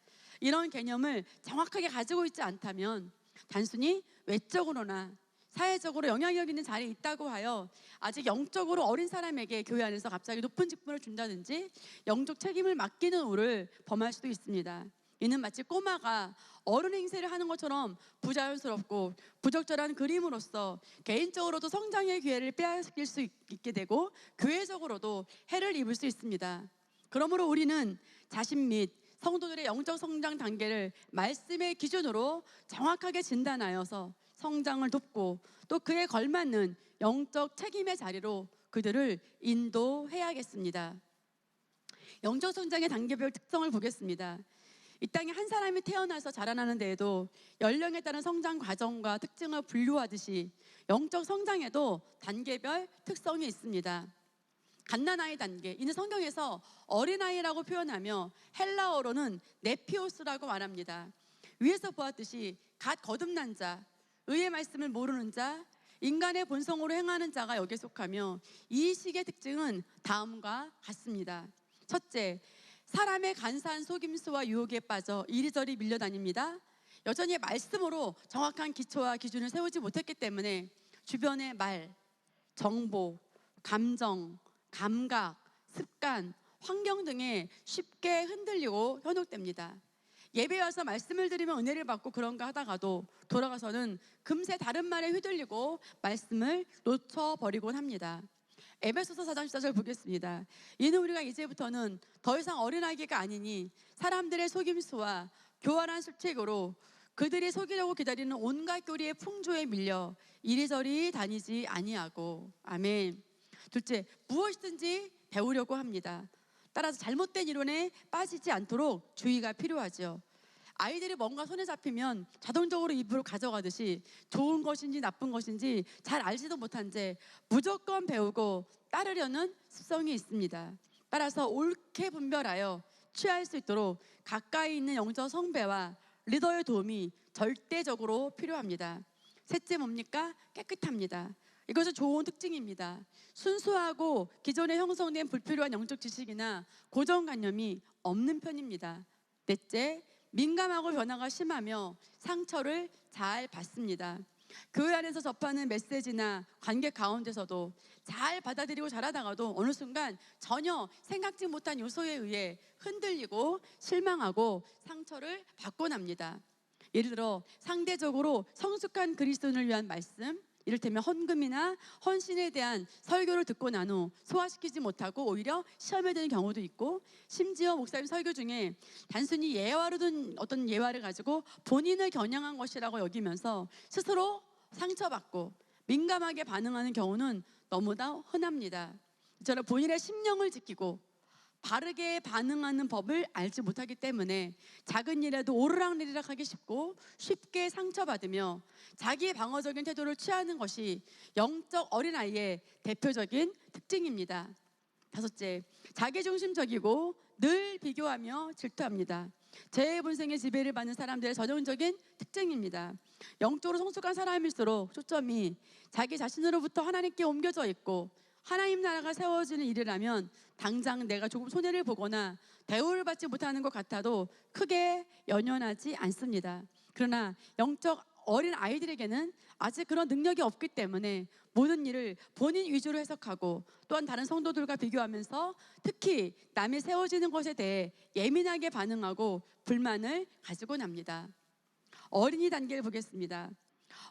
이런 개념을 정확하게 가지고 있지 않다면 단순히 외적으로나 사회적으로 영향력 있는 자리에 있다고 하여 아직 영적으로 어린 사람에게 교회 안에서 갑자기 높은 직분을 준다든지 영적 책임을 맡기는 오를 범할 수도 있습니다. 이는 마치 꼬마가 어른 행세를 하는 것처럼 부자연스럽고 부적절한 그림으로써 개인적으로도 성장의 기회를 빼앗길 수 있게 되고 교회적으로도 해를 입을 수 있습니다. 그러므로 우리는 자신 및 성도들의 영적 성장 단계를 말씀의 기준으로 정확하게 진단하여서 성장을 돕고 또 그에 걸맞는 영적 책임의 자리로 그들을 인도해야겠습니다. 영적 성장의 단계별 특성을 보겠습니다. 이 땅에 한 사람이 태어나서 자라나는 데에도 연령에 따른 성장 과정과 특징을 분류하듯이 영적 성장에도 단계별 특성이 있습니다. 갓난아이 단계, 이는 성경에서 어린아이라고 표현하며 헬라어로는 네피오스라고 말합니다. 위에서 보았듯이 갓 거듭난 자, 의의 말씀을 모르는 자, 인간의 본성으로 행하는 자가 여기에 속하며 이 시기의 특징은 다음과 같습니다. 첫째, 사람의 간사한 속임수와 유혹에 빠져 이리저리 밀려다닙니다. 여전히 말씀으로 정확한 기초와 기준을 세우지 못했기 때문에 주변의 말, 정보, 감정, 감각, 습관, 환경 등에 쉽게 흔들리고 현혹됩니다. 예배 와서 말씀을 드리면 은혜를 받고 그런가 하다가도 돌아가서는 금세 다른 말에 휘둘리고 말씀을 놓쳐버리곤 합니다. 에베소서 4장 14절 보겠습니다. 이는 우리가 이제부터는 더 이상 어린아기가 아니니 사람들의 속임수와 교활한 수책으로 그들이 속이려고 기다리는 온갖 교리의 풍조에 밀려 이리저리 다니지 아니하고. 아멘. 둘째, 무엇이든지 배우려고 합니다. 따라서 잘못된 이론에 빠지지 않도록 주의가 필요하죠. 아이들이 뭔가 손에 잡히면 자동적으로 입으로 가져가듯이 좋은 것인지 나쁜 것인지 잘 알지도 못한 채 무조건 배우고 따르려는 습성이 있습니다. 따라서 옳게 분별하여 취할 수 있도록 가까이 있는 영적 성배와 리더의 도움이 절대적으로 필요합니다. 셋째 뭡니까? 깨끗합니다. 이것은 좋은 특징입니다. 순수하고 기존에 형성된 불필요한 영적 지식이나 고정관념이 없는 편입니다. 넷째, 민감하고 변화가 심하며 상처를 잘 받습니다. 교회 안에서 접하는 메시지나 관계 가운데서도 잘 받아들이고 잘하다가도 어느 순간 전혀 생각지 못한 요소에 의해 흔들리고 실망하고 상처를 받곤 합니다. 예를 들어 상대적으로 성숙한 그리스도인을 위한 말씀, 이를테면 헌금이나 헌신에 대한 설교를 듣고 난 후 소화시키지 못하고 오히려 시험에 드는 경우도 있고, 심지어 목사님 설교 중에 단순히 예화로 든 어떤 예화를 가지고 본인을 겨냥한 것이라고 여기면서 스스로 상처받고 민감하게 반응하는 경우는 너무나 흔합니다. 이처럼 본인의 심령을 지키고 바르게 반응하는 법을 알지 못하기 때문에 작은 일에도 오르락내리락 하기 쉽고 쉽게 상처받으며 자기의 방어적인 태도를 취하는 것이 영적 어린아이의 대표적인 특징입니다. 다섯째, 자기중심적이고 늘 비교하며 질투합니다. 재분생의 지배를 받는 사람들의 전형적인 특징입니다. 영적으로 성숙한 사람일수록 초점이 자기 자신으로부터 하나님께 옮겨져 있고 하나님 나라가 세워지는 일이라면 당장 내가 조금 손해를 보거나 대우를 받지 못하는 것 같아도 크게 연연하지 않습니다. 그러나 영적 어린 아이들에게는 아직 그런 능력이 없기 때문에 모든 일을 본인 위주로 해석하고 또한 다른 성도들과 비교하면서 특히 남이 세워지는 것에 대해 예민하게 반응하고 불만을 가지곤 합니다. 어린이 단계를 보겠습니다.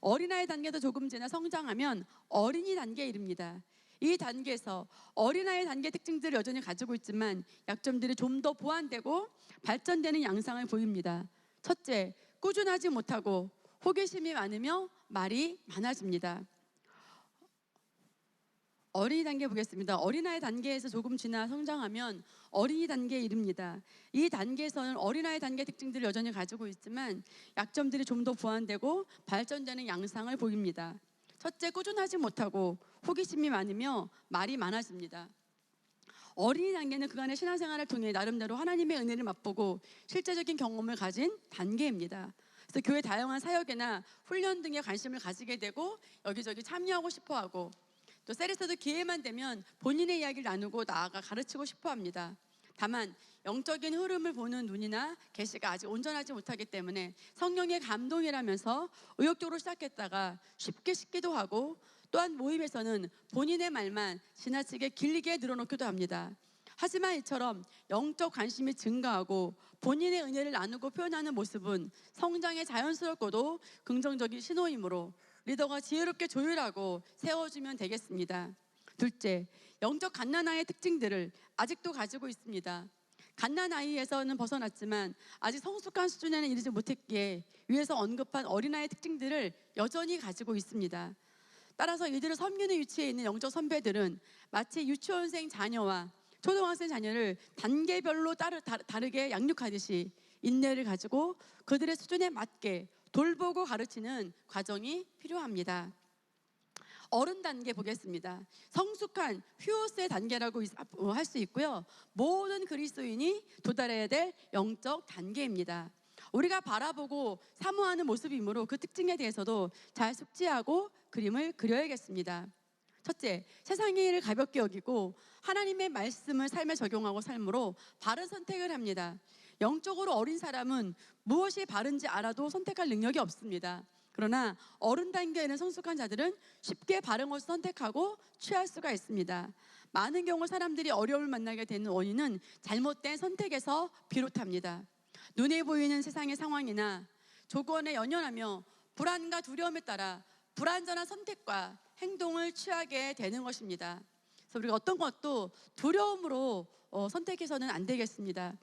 어린아이 단계도 조금 지나 성장하면 어린이 단계에 이릅니다. 이 단계에서 어린아이 단계 특징들을 여전히 가지고 있지만 약점들이 좀 더 보완되고 발전되는 양상을 보입니다. 첫째, 꾸준하지 못하고 호기심이 많으며 말이 많아집니다. 어린이 단계 보겠습니다. 어린아이 단계에서 조금 지나 성장하면 어린이 단계에 이릅니다. 이 단계에서는 어린아이 단계 특징들을 여전히 가지고 있지만 약점들이 좀 더 보완되고 발전되는 양상을 보입니다. 첫째, 꾸준하지 못하고 호기심이 많으며 말이 많아집니다. 어린이 단계는 그간의 신앙생활을 통해 나름대로 하나님의 은혜를 맛보고 실제적인 경험을 가진 단계입니다. 그래서 교회 다양한 사역이나 훈련 등에 관심을 가지게 되고 여기저기 참여하고 싶어하고 또 셀에서도 기회만 되면 본인의 이야기를 나누고 나아가 가르치고 싶어합니다. 다만 영적인 흐름을 보는 눈이나 계시가 아직 온전하지 못하기 때문에 성령의 감동이라면서 의욕적으로 시작했다가 쉽게 식기도 하고 또한 모임에서는 본인의 말만 지나치게 길게 늘어놓기도 합니다. 하지만 이처럼 영적 관심이 증가하고 본인의 은혜를 나누고 표현하는 모습은 성장에 자연스럽고도 긍정적인 신호이므로 리더가 지혜롭게 조율하고 세워주면 되겠습니다. 둘째, 영적 갓난아이의 특징들을 아직도 가지고 있습니다. 갓난아이에서는 벗어났지만 아직 성숙한 수준에는 이르지 못했기에 위에서 언급한 어린아이의 특징들을 여전히 가지고 있습니다. 따라서 이들을 섬기는 위치에 있는 영적 선배들은 마치 유치원생 자녀와 초등학생 자녀를 단계별로 다르게 양육하듯이 인내를 가지고 그들의 수준에 맞게 돌보고 가르치는 과정이 필요합니다. 어른 단계 보겠습니다. 성숙한 휴오스의 단계라고 할 수 있고요. 모든 그리스도인이 도달해야 될 영적 단계입니다. 우리가 바라보고 사모하는 모습이므로 그 특징에 대해서도 잘 숙지하고 그림을 그려야겠습니다. 첫째, 세상의 일을 가볍게 여기고 하나님의 말씀을 삶에 적용하고 삶으로 바른 선택을 합니다. 영적으로 어린 사람은 무엇이 바른지 알아도 선택할 능력이 없습니다. 그러나 어른 단계에는 성숙한 자들은 쉽게 바른 것을 선택하고 취할 수가 있습니다. 많은 경우 사람들이 어려움을 만나게 되는 원인은 잘못된 선택에서 비롯합니다. 눈에 보이는 세상의 상황이나 조건에 연연하며 불안과 두려움에 따라 불완전한 선택과 행동을 취하게 되는 것입니다. 그래서 우리가 어떤 것도 두려움으로 선택해서는 안 되겠습니다.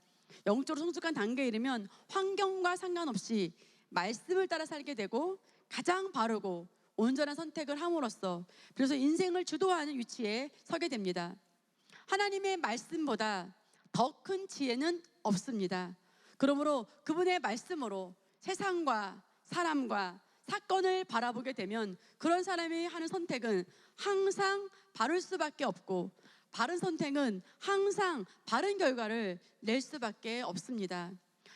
영적으로 성숙한 단계에 이르면 환경과 상관없이 말씀을 따라 살게 되고 가장 바르고 온전한 선택을 함으로써 그래서 인생을 주도하는 위치에 서게 됩니다. 하나님의 말씀보다 더 큰 지혜는 없습니다. 그러므로 그분의 말씀으로 세상과 사람과 사건을 바라보게 되면 그런 사람이 하는 선택은 항상 바를 수밖에 없고 바른 선택은 항상 바른 결과를 낼 수밖에 없습니다.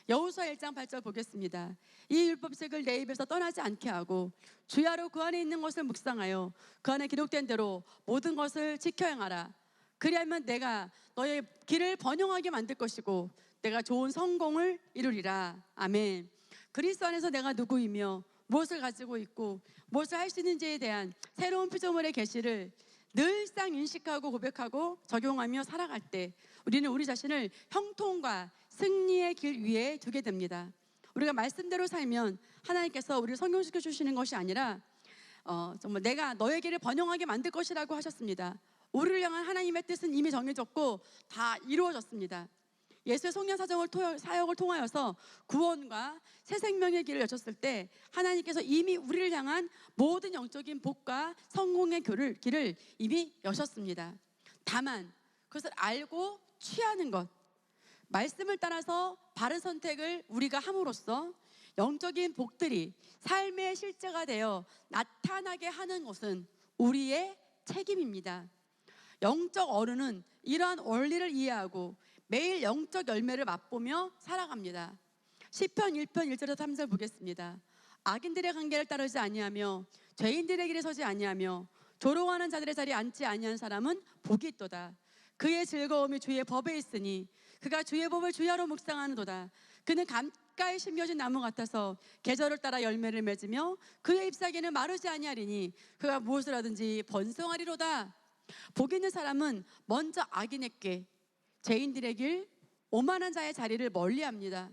여호수아 1장 8절 보겠습니다. 이 율법책을 내 입에서 떠나지 않게 하고 주야로 그 안에 있는 것을 묵상하여 그 안에 기록된 대로 모든 것을 지켜 행하라. 그리하면 내가 너의 길을 번영하게 만들 것이고 내가 좋은 성공을 이루리라. 아멘. 그리스도 안에서 내가 누구이며 무엇을 가지고 있고 무엇을 할 수 있는지에 대한 새로운 피조물의 계시를 늘상 인식하고 고백하고 적용하며 살아갈 때 우리는 우리 자신을 형통과 승리의 길 위에 두게 됩니다. 우리가 말씀대로 살면 하나님께서 우리를 성공시켜 주시는 것이 아니라 정말 내가 너의 길을 번영하게 만들 것이라고 하셨습니다. 우리를 향한 하나님의 뜻은 이미 정해졌고 다 이루어졌습니다. 예수의 속량 사역을 통하여서 구원과 새 생명의 길을 여셨을 때 하나님께서 이미 우리를 향한 모든 영적인 복과 성공의 길을 이미 여셨습니다. 다만 그것을 알고 취하는 것, 말씀을 따라서 바른 선택을 우리가 함으로써 영적인 복들이 삶의 실제가 되어 나타나게 하는 것은 우리의 책임입니다. 영적 어른은 이러한 원리를 이해하고 매일 영적 열매를 맛보며 살아갑니다. 시편 1편 1절에서 3절 보겠습니다. 악인들의 관계를 따르지 아니하며 죄인들의 길에 서지 아니하며 조롱하는 자들의 자리에 앉지 아니한 사람은 복이 있도다. 그의 즐거움이 주의 법에 있으니 그가 주의 법을 주야로 묵상하는도다. 그는 감가에 심겨진 나무 같아서 계절을 따라 열매를 맺으며 그의 잎사귀는 마르지 아니하리니 그가 무엇을 하든지 번성하리로다. 복 있는 사람은 먼저 악인에게 죄인들의 길, 오만한 자의 자리를 멀리합니다.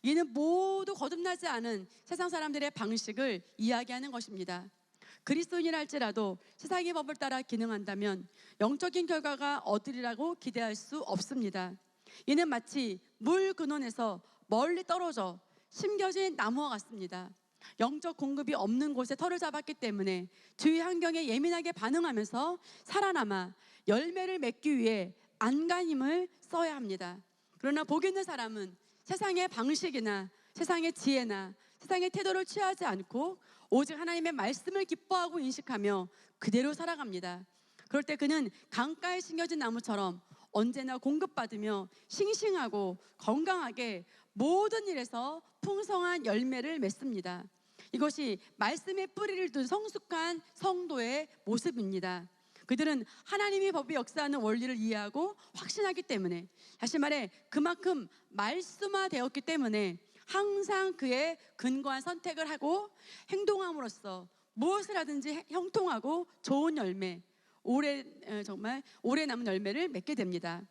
이는 모두 거듭나지 않은 세상 사람들의 방식을 이야기하는 것입니다. 그리스도인이라 할지라도 세상의 법을 따라 기능한다면 영적인 결과가 얻으리라고 기대할 수 없습니다. 이는 마치 물 근원에서 멀리 떨어져 심겨진 나무와 같습니다. 영적 공급이 없는 곳에 털을 잡았기 때문에 주위 환경에 예민하게 반응하면서 살아남아 열매를 맺기 위해 안간힘을 써야 합니다. 그러나 복 있는 사람은 세상의 방식이나 세상의 지혜나 세상의 태도를 취하지 않고 오직 하나님의 말씀을 기뻐하고 인식하며 그대로 살아갑니다. 그럴 때 그는 강가에 심겨진 나무처럼 언제나 공급받으며 싱싱하고 건강하게 모든 일에서 풍성한 열매를 맺습니다. 이것이 말씀의 뿌리를 둔 성숙한 성도의 모습입니다. 그들은 하나님의 법이 역사하는 원리를 이해하고 확신하기 때문에, 다시 말해 그만큼 말씀화되었기 때문에 항상 그의 근거한 선택을 하고 행동함으로써 무엇을 하든지 형통하고 좋은 열매, 정말 오래 남은 열매를 맺게 됩니다.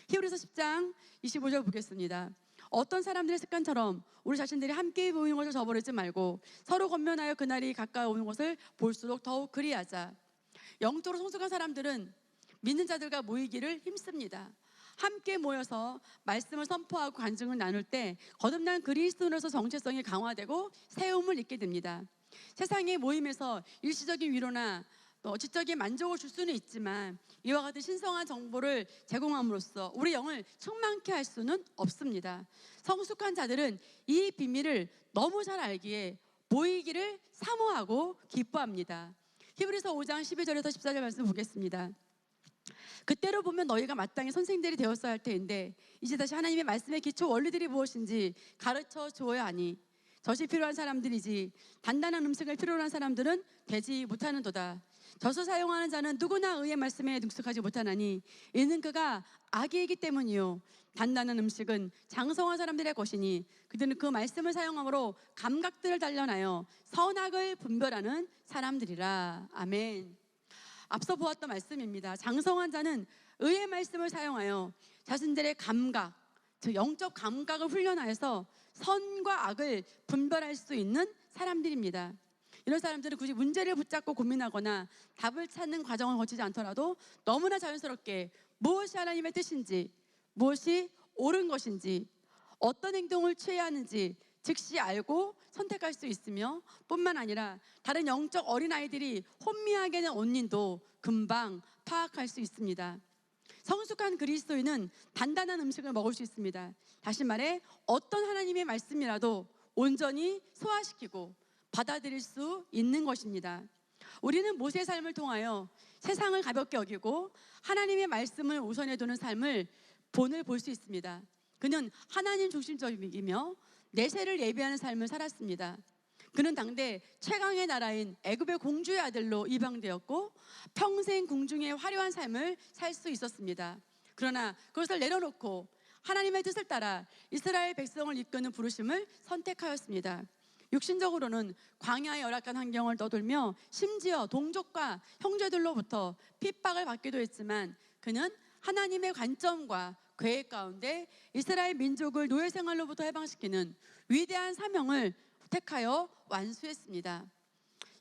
히브리서 10장 25절 보겠습니다. 어떤 사람들의 습관처럼 우리 자신들이 함께 모이는 것을 저버리지 말고 서로 권면하여 그날이 가까이 오는 것을 볼수록 더욱 그리하자. 영적으로 성숙한 사람들은 믿는 자들과 모이기를 힘씁니다. 함께 모여서 말씀을 선포하고 간증을 나눌 때 거듭난 그리스도인으로서 정체성이 강화되고 세움을 입게 됩니다. 세상의 모임에서 일시적인 위로나 또 지적인 만족을 줄 수는 있지만 이와 같은 신성한 정보를 제공함으로써 우리 영을 충만케 할 수는 없습니다. 성숙한 자들은 이 비밀을 너무 잘 알기에 모이기를 사모하고 기뻐합니다. 히브리서 5장 12절에서 14절 말씀 보겠습니다. 그때로 보면 너희가 마땅히 선생들이 되었어야 할 터인데 이제 다시 하나님의 말씀의 기초 원리들이 무엇인지 가르쳐 주어야 하니 젖이 필요한 사람들이지 단단한 음식을 필요로 한 사람들은 되지 못하는도다. 젖을 사용하는 자는 누구나 의의 말씀에 능숙하지 못하나니 이는 그가 악이기 때문이요 단단한 음식은 장성한 사람들의 것이니 그들은 그 말씀을 사용함으로 감각들을 단련하여 선악을 분별하는 사람들이라. 아멘. 앞서 보았던 말씀입니다. 장성한 자는 의의 말씀을 사용하여 자신들의 감각, 즉 영적 감각을 훈련하여서 선과 악을 분별할 수 있는 사람들입니다. 이런 사람들은 굳이 문제를 붙잡고 고민하거나 답을 찾는 과정을 거치지 않더라도 너무나 자연스럽게 무엇이 하나님의 뜻인지, 무엇이 옳은 것인지, 어떤 행동을 취해야 하는지 즉시 알고 선택할 수 있으며 뿐만 아니라 다른 영적 어린아이들이 혼미하게 된 원인도 금방 파악할 수 있습니다. 성숙한 그리스도인은 단단한 음식을 먹을 수 있습니다. 다시 말해 어떤 하나님의 말씀이라도 온전히 소화시키고 받아들일 수 있는 것입니다. 우리는 모세의 삶을 통하여 세상을 가볍게 여기고 하나님의 말씀을 우선해 두는 삶을 본을 볼 수 있습니다. 그는 하나님 중심적이며 내세를 예비하는 삶을 살았습니다. 그는 당대 최강의 나라인 애굽의 공주의 아들로 입양되었고 평생 궁중의 화려한 삶을 살 수 있었습니다. 그러나 그것을 내려놓고 하나님의 뜻을 따라 이스라엘 백성을 이끄는 부르심을 선택하였습니다. 육신적으로는 광야의 열악한 환경을 떠돌며 심지어 동족과 형제들로부터 핍박을 받기도 했지만 그는 하나님의 관점과 계획 가운데 이스라엘 민족을 노예 생활로부터 해방시키는 위대한 사명을 택하여 완수했습니다.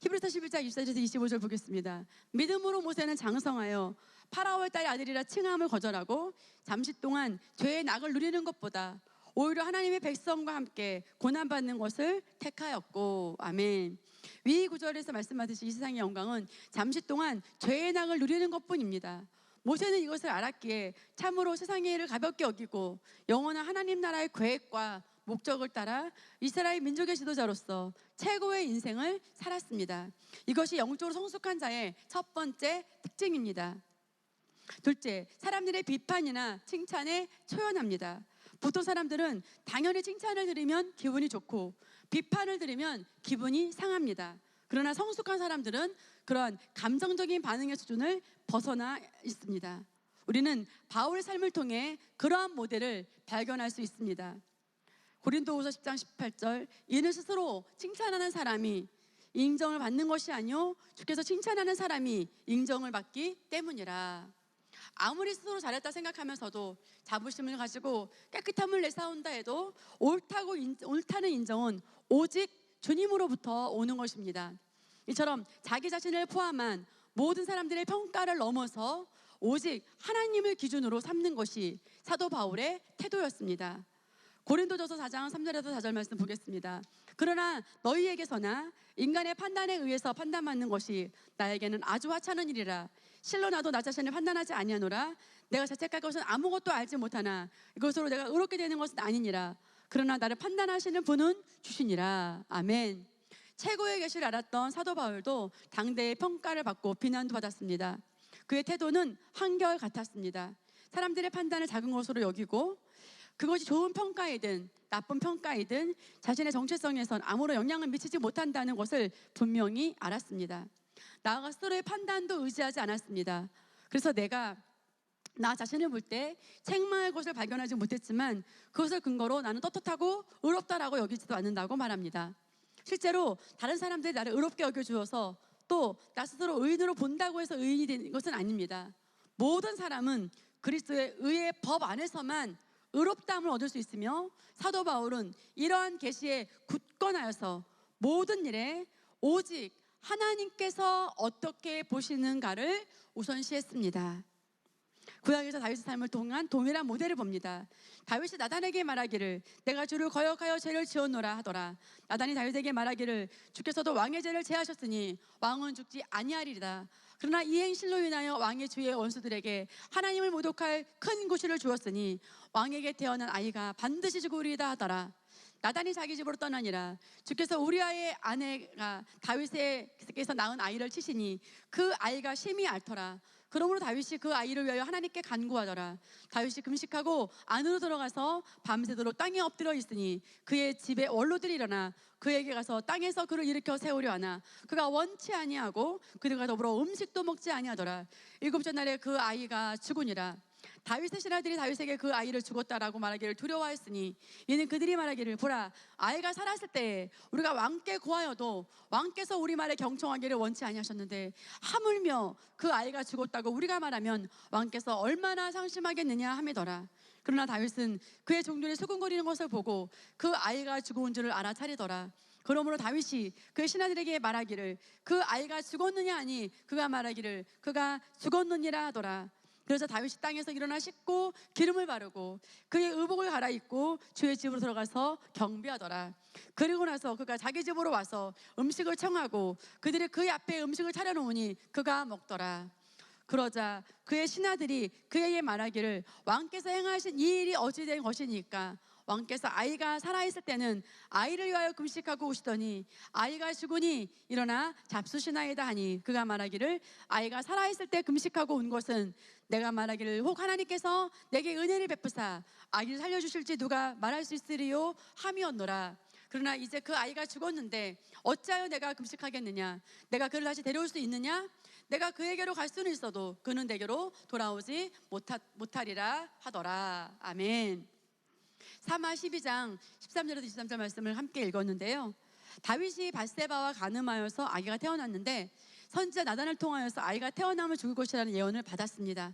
히브리서 11장 24절에서 25절 보겠습니다. 믿음으로 모세는 장성하여 파라오의 딸 아들이라 칭함을 거절하고 잠시 동안 죄의 낙을 누리는 것보다 오히려 하나님의 백성과 함께 고난받는 것을 택하였고. 아멘. 위 구절에서 말씀하듯이 이 세상의 영광은 잠시 동안 죄의 낙을 누리는 것뿐입니다. 모세는 이것을 알았기에 참으로 세상의 일을 가볍게 여기고 영원한 하나님 나라의 계획과 목적을 따라 이스라엘 민족의 지도자로서 최고의 인생을 살았습니다. 이것이 영적으로 성숙한 자의 첫 번째 특징입니다. 둘째, 사람들의 비판이나 칭찬에 초연합니다. 보통 사람들은 당연히 칭찬을 들으면 기분이 좋고 비판을 들으면 기분이 상합니다. 그러나 성숙한 사람들은 그런 감정적인 반응의 수준을 벗어나 있습니다. 우리는 바울의 삶을 통해 그러한 모델을 발견할 수 있습니다. 고린도후서 10장 18절, 이는 스스로 칭찬하는 사람이 인정을 받는 것이 아니요 주께서 칭찬하는 사람이 인정을 받기 때문이라. 아무리 스스로 잘했다 생각하면서도 자부심을 가지고 깨끗함을 내세운다 해도 옳다는 인정은 오직 주님으로부터 오는 것입니다. 이처럼 자기 자신을 포함한 모든 사람들의 평가를 넘어서 오직 하나님을 기준으로 삼는 것이 사도 바울의 태도였습니다. 고린도전서 4장 3절에서 4절 말씀 보겠습니다. 그러나 너희에게서나 인간의 판단에 의해서 판단받는 것이 나에게는 아주 하찮은 일이라. 실로 나도 나 자신을 판단하지 아니하노라. 내가 자책할 것은 아무것도 알지 못하나 이것으로 내가 의롭게 되는 것은 아니니라. 그러나 나를 판단하시는 분은 주시니라. 아멘. 최고의 계시를 알았던 사도 바울도 당대의 평가를 받고 비난도 받았습니다. 그의 태도는 한결 같았습니다. 사람들의 판단을 작은 것으로 여기고 그것이 좋은 평가이든 나쁜 평가이든 자신의 정체성에선 아무런 영향을 미치지 못한다는 것을 분명히 알았습니다. 나아가 스스로의 판단도 의지하지 않았습니다. 그래서 내가 나 자신을 볼 때 책망할 것을 발견하지 못했지만 그것을 근거로 나는 떳떳하고 의롭다라고 여기지도 않는다고 말합니다. 실제로 다른 사람들이 나를 의롭게 여겨주어서 또 나 스스로 의인으로 본다고 해서 의인이 되는 것은 아닙니다. 모든 사람은 그리스도의 의의 법 안에서만 의롭다함을 얻을 수 있으며 사도 바울은 이러한 계시에 굳건하여서 모든 일에 오직 하나님께서 어떻게 보시는가를 우선시했습니다. 구약에서 다윗의 삶을 통한 동일한 모델을 봅니다. 다윗이 나단에게 말하기를 내가 주를 거역하여 죄를 지었노라 하더라. 나단이 다윗에게 말하기를 주께서도 왕의 죄를 제하셨으니 왕은 죽지 아니하리이다. 그러나 이 행실로 인하여 왕의 주의 원수들에게 하나님을 모독할 큰 구실을 주었으니 왕에게 태어난 아이가 반드시 죽으리이다 하더라. 나단이 자기 집으로 떠나니라. 주께서 우리아의 아내가 다윗에게서 낳은 아이를 치시니 그 아이가 심히 앓더라. 그러므로 다윗이 그 아이를 위하여 하나님께 간구하더라. 다윗이 금식하고 안으로 들어가서 밤새도록 땅에 엎드려 있으니 그의 집에 원로들이 일어나 그에게 가서 땅에서 그를 일으켜 세우려 하나 그가 원치 아니하고 그들과 더불어 음식도 먹지 아니하더라. 일곱째 날에 그 아이가 죽으니라. 다윗의 신하들이 다윗에게 그 아이를 죽었다라고 말하기를 두려워하였으니 이는 그들이 말하기를 보라 아이가 살았을 때에 우리가 왕께 고하여도 왕께서 우리 말에 경청하기를 원치 아니하셨는데 하물며 그 아이가 죽었다고 우리가 말하면 왕께서 얼마나 상심하겠느냐 함이더라. 그러나 다윗은 그의 종들이 수군거리는 것을 보고 그 아이가 죽은 줄을 알아차리더라. 그러므로 다윗이 그의 신하들에게 말하기를 그 아이가 죽었느냐 하니 그가 말하기를 그가 죽었느니라 하더라. 그래서 다윗이 땅에서 일어나 씻고 기름을 바르고 그의 의복을 갈아입고 주의 집으로 들어가서 경배하더라. 그리고 나서 그가 자기 집으로 와서 음식을 청하고 그들이 그의 앞에 음식을 차려놓으니 그가 먹더라. 그러자 그의 신하들이 그에게 말하기를 왕께서 행하신 이 일이 어찌 된 것이니까 왕께서 아이가 살아있을 때는 아이를 위하여 금식하고 오시더니 아이가 죽으니 일어나 잡수시나이다 하니 그가 말하기를 아이가 살아있을 때 금식하고 온 것은 내가 말하기를 혹 하나님께서 내게 은혜를 베푸사 아이를 살려주실지 누가 말할 수 있으리요 함이었노라. 그러나 이제 그 아이가 죽었는데 어찌하여 내가 금식하겠느냐? 내가 그를 다시 데려올 수 있느냐? 내가 그에게로 갈 수는 있어도 그는 내게로 돌아오지 못하리라 하더라. 아멘. 사마 12장 13절에서 23절 말씀을 함께 읽었는데요. 다윗이 밧세바와 간음하여서 아기가 태어났는데 선지자 나단을 통하여서 아이가 태어나면 죽을 것이라는 예언을 받았습니다.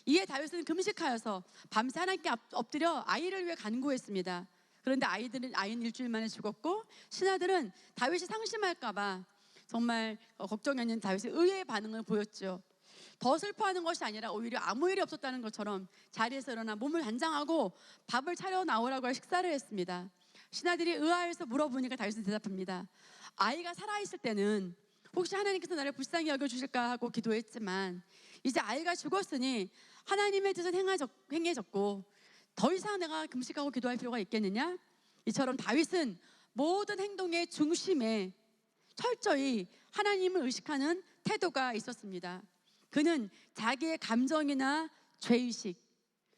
이에 다윗은 금식하여서 밤새 하나님께 엎드려 아이를 위해 간구했습니다. 그런데 아이는 일주일 만에 죽었고 신하들은 다윗이 상심할까봐 정말 걱정했는 다윗의 의외의 반응을 보였죠. 더 슬퍼하는 것이 아니라 오히려 아무 일이 없었다는 것처럼 자리에서 일어나 몸을 단장하고 밥을 차려 나오라고 식사를 했습니다. 신하들이 의아해서 물어보니까 다윗은 대답합니다. 아이가 살아있을 때는 혹시 하나님께서 나를 불쌍히 여겨주실까 하고 기도했지만 이제 아이가 죽었으니 하나님의 뜻은 행해졌고 더 이상 내가 금식하고 기도할 필요가 있겠느냐? 이처럼 다윗은 모든 행동의 중심에 철저히 하나님을 의식하는 태도가 있었습니다. 그는 자기의 감정이나 죄의식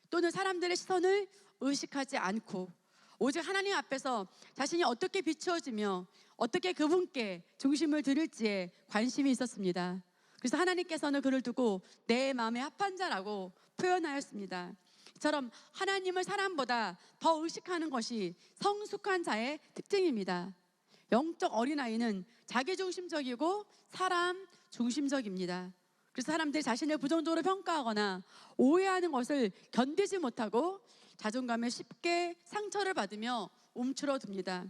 또는 사람들의 시선을 의식하지 않고 오직 하나님 앞에서 자신이 어떻게 비추어지며 어떻게 그분께 중심을 드릴지에 관심이 있었습니다. 그래서 하나님께서는 그를 두고 내 마음에 합한 자라고 표현하였습니다. 이처럼 하나님을 사람보다 더 의식하는 것이 성숙한 자의 특징입니다. 영적 어린아이는 자기중심적이고 사람 중심적입니다. 그래서 사람들이 자신을 부정적으로 평가하거나 오해하는 것을 견디지 못하고 자존감에 쉽게 상처를 받으며 움츠러듭니다.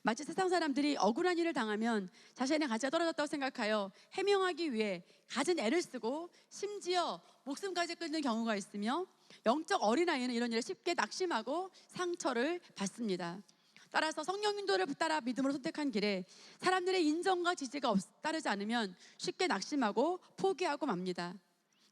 마치 세상 사람들이 억울한 일을 당하면 자신의 가치가 떨어졌다고 생각하여 해명하기 위해 갖은 애를 쓰고 심지어 목숨까지 끊는 경우가 있으며 영적 어린아이는 이런 일에 쉽게 낙심하고 상처를 받습니다. 따라서 성령 인도를 따라 믿음으로 선택한 길에 사람들의 인정과 지지가 따르지 않으면 쉽게 낙심하고 포기하고 맙니다.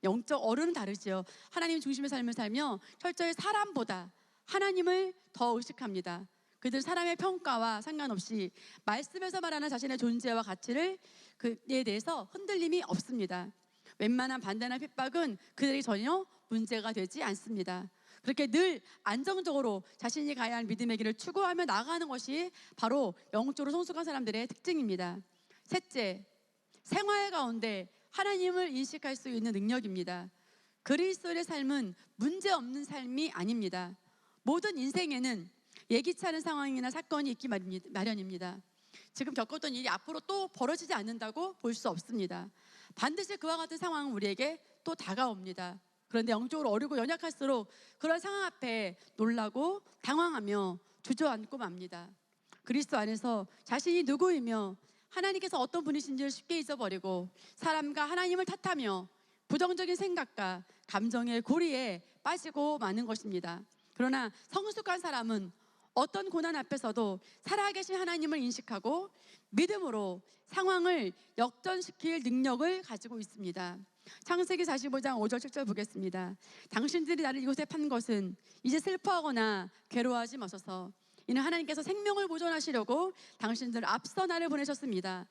영적 어른은 다르지요. 하나님 중심의 삶을 살며 철저히 사람보다 하나님을 더 의식합니다. 그들 사람의 평가와 상관없이 말씀에서 말하는 자신의 존재와 가치를 그에 대해서 흔들림이 없습니다. 웬만한 반대나 핍박은 그들에게 전혀 문제가 되지 않습니다. 그렇게 늘 안정적으로 자신이 가야 할 믿음의 길을 추구하며 나아가는 것이 바로 영적으로 성숙한 사람들의 특징입니다. 셋째, 생활 가운데 하나님을 인식할 수 있는 능력입니다. 그리스도의 삶은 문제없는 삶이 아닙니다. 모든 인생에는 예기치 않은 상황이나 사건이 있기 마련입니다. 지금 겪었던 일이 앞으로 또 벌어지지 않는다고 볼 수 없습니다. 반드시 그와 같은 상황은 우리에게 또 다가옵니다. 그런데 영적으로 어리고 연약할수록 그런 상황 앞에 놀라고 당황하며 주저앉고 맙니다. 그리스도 안에서 자신이 누구이며 하나님께서 어떤 분이신지를 쉽게 잊어버리고 사람과 하나님을 탓하며 부정적인 생각과 감정의 고리에 빠지고 마는 것입니다. 그러나 성숙한 사람은 어떤 고난 앞에서도 살아계신 하나님을 인식하고 믿음으로 상황을 역전시킬 능력을 가지고 있습니다. 창세기 45장 5절 7절 보겠습니다. 당신들이 나를 이곳에 판 것은 이제 슬퍼하거나 괴로워하지 마소서. 이는 하나님께서 생명을 보존하시려고 당신들 앞서 나를 보내셨습니다.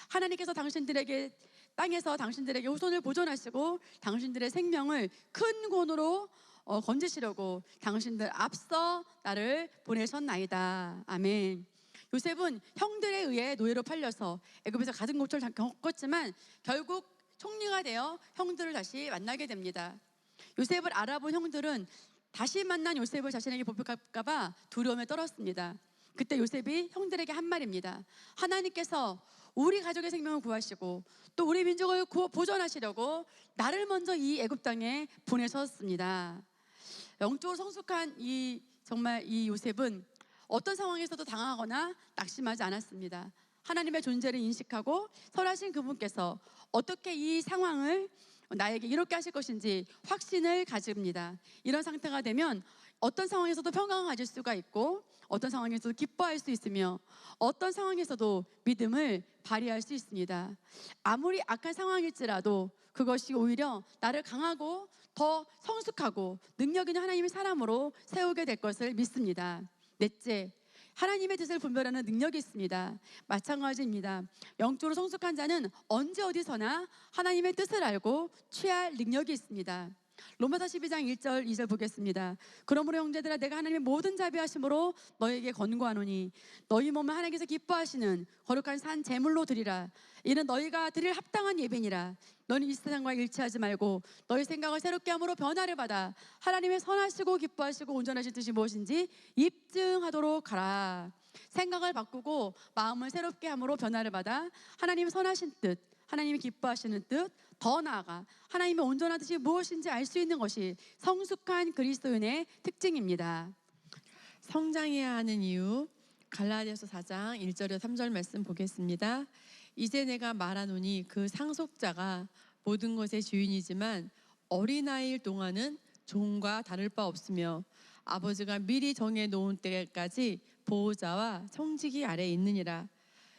하나님께서 당신들에게 땅에서 당신들에게 후손을 보존하시고 당신들의 생명을 큰 권으로 건지시려고 당신들 앞서 나를 보내셨나이다. 아멘. 요셉은 형들에 의해 노예로 팔려서 애굽에서 가진 고초를 겪었지만 결국 총리가 되어 형들을 다시 만나게 됩니다. 요셉을 알아본 형들은 다시 만난 요셉을 자신에게 뽑힐까 봐 두려움에 떨었습니다. 그때 요셉이 형들에게 한 말입니다. 하나님께서 우리 가족의 생명을 구하시고 또 우리 민족을 보존하시려고 나를 먼저 이 애굽 땅에 보내셨습니다. 영적으로 성숙한 정말 이 요셉은 어떤 상황에서도 당하거나 낙심하지 않았습니다. 하나님의 존재를 인식하고 선하신 그분께서 어떻게 이 상황을 나에게 이렇게 하실 것인지 확신을 가집니다. 이런 상태가 되면 어떤 상황에서도 평강을 가질 수가 있고 어떤 상황에서도 기뻐할 수 있으며 어떤 상황에서도 믿음을 발휘할 수 있습니다. 아무리 악한 상황일지라도 그것이 오히려 나를 강하고 더 성숙하고 능력 있는 하나님의 사람으로 세우게 될 것을 믿습니다. 넷째, 하나님의 뜻을 분별하는 능력이 있습니다. 마찬가지입니다. 영적으로 성숙한 자는 언제 어디서나 하나님의 뜻을 알고 취할 능력이 있습니다. 로마서 12장 1절 2절 보겠습니다. 그러므로 형제들아 내가 하나님의 모든 자비하심으로 너희에게 권고하노니 너희 몸을 하나님께서 기뻐하시는 거룩한 산 제물로 드리라. 이는 너희가 드릴 합당한 예배니라. 너는 이 세상과 일치하지 말고 너희 생각을 새롭게 함으로 변화를 받아 하나님의 선하시고 기뻐하시고 온전하신 뜻이 무엇인지 입증하도록 하라. 생각을 바꾸고 마음을 새롭게 함으로 변화를 받아 하나님의 선하신 뜻, 하나님이 기뻐하시는 뜻, 더 나아가 하나님의 온전한 뜻이 무엇인지 알 수 있는 것이 성숙한 그리스도인의 특징입니다. 성장해야 하는 이유, 갈라디아서 4장 1절에서 3절 말씀 보겠습니다. 이제 내가 말하노니 그 상속자가 모든 것의 주인이지만 어린아이일 동안은 종과 다를 바 없으며 아버지가 미리 정해놓은 때까지 보호자와 청지기 아래에 있느니라.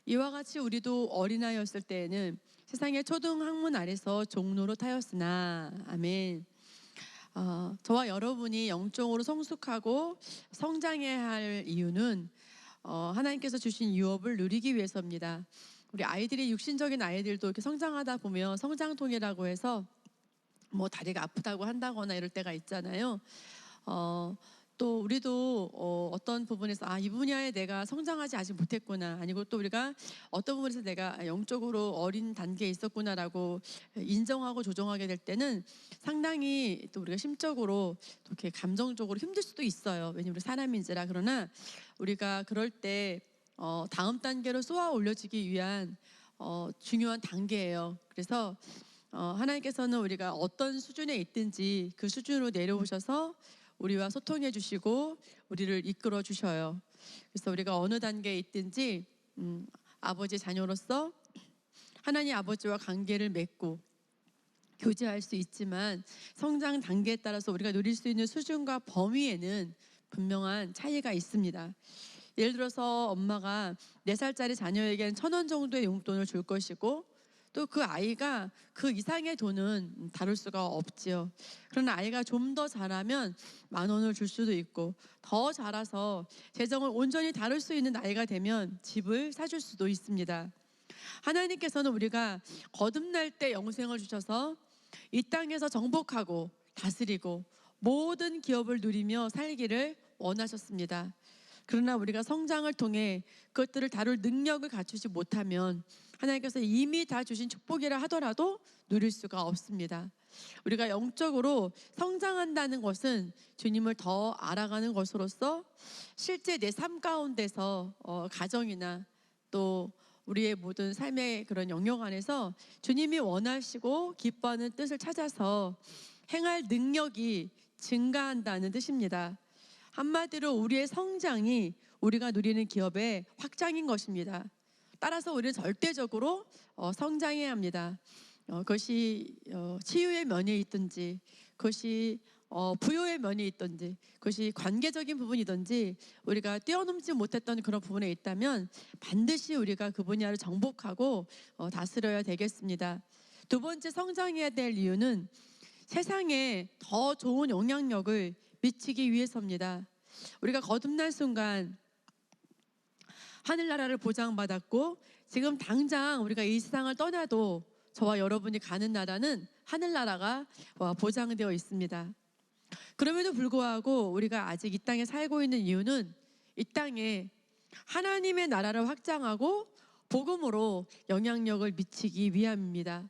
이와 같이 우리도 어린아이였을 때에는 세상의 초등학문 아래서 종로로 타였으나 아멘. 저와 여러분이 영적으로 성숙하고 성장해야 할 이유는 하나님께서 주신 유업을 누리기 위해서입니다. 우리 아이들이 육신적인 아이들도 이렇게 성장하다 보면 성장통이라고 해서 뭐 다리가 아프다고 한다거나 이럴 때가 있잖아요. 또 우리도 어떤 부분에서 이 분야에 내가 성장하지 아직 못했구나, 아니고 또 우리가 어떤 부분에서 내가 영적으로 어린 단계에 있었구나라고 인정하고 조정하게 될 때는 상당히 또 우리가 심적으로 또 이렇게 감정적으로 힘들 수도 있어요. 왜냐하면 우리 사람인지라. 그러나 우리가 그럴 때 다음 단계로 쏘아 올려지기 위한 중요한 단계예요. 그래서 하나님께서는 우리가 어떤 수준에 있든지 그 수준으로 내려오셔서 우리와 소통해 주시고 우리를 이끌어 주셔요. 그래서 우리가 어느 단계에 있든지 아버지 자녀로서 하나님 아버지와 관계를 맺고 교제할 수 있지만 성장 단계에 따라서 우리가 누릴 수 있는 수준과 범위에는 분명한 차이가 있습니다. 예를 들어서 엄마가 4살짜리 자녀에게는 1,000원 정도의 용돈을 줄 것이고 또 그 아이가 그 이상의 돈은 다룰 수가 없지요. 그러나 아이가 좀 더 자라면 10,000원을 줄 수도 있고 더 자라서 재정을 온전히 다룰 수 있는 나이가 되면 집을 사줄 수도 있습니다. 하나님께서는 우리가 거듭날 때 영생을 주셔서 이 땅에서 정복하고 다스리고 모든 기업을 누리며 살기를 원하셨습니다. 그러나 우리가 성장을 통해 그것들을 다룰 능력을 갖추지 못하면 하나님께서 이미 다 주신 축복이라 하더라도 누릴 수가 없습니다. 우리가 영적으로 성장한다는 것은 주님을 더 알아가는 것으로서 실제 내 삶 가운데서 가정이나 또 우리의 모든 삶의 그런 영역 안에서 주님이 원하시고 기뻐하는 뜻을 찾아서 행할 능력이 증가한다는 뜻입니다. 한마디로 우리의 성장이 우리가 누리는 기업의 확장인 것입니다. 따라서 우리는 절대적으로 성장해야 합니다. 그것이 치유의 면에 있든지, 그것이 부요의 면에 있든지, 그것이 관계적인 부분이든지 우리가 뛰어넘지 못했던 그런 부분에 있다면 반드시 우리가 그 분야를 정복하고 다스려야 되겠습니다. 두 번째, 성장해야 될 이유는 세상에 더 좋은 영향력을 미치기 위해서입니다. 우리가 거듭난 순간 하늘나라를 보장받았고 지금 당장 우리가 이 세상을 떠나도 저와 여러분이 가는 나라는 하늘나라가 보장되어 있습니다. 그럼에도 불구하고 우리가 아직 이 땅에 살고 있는 이유는 이 땅에 하나님의 나라를 확장하고 복음으로 영향력을 미치기 위함입니다.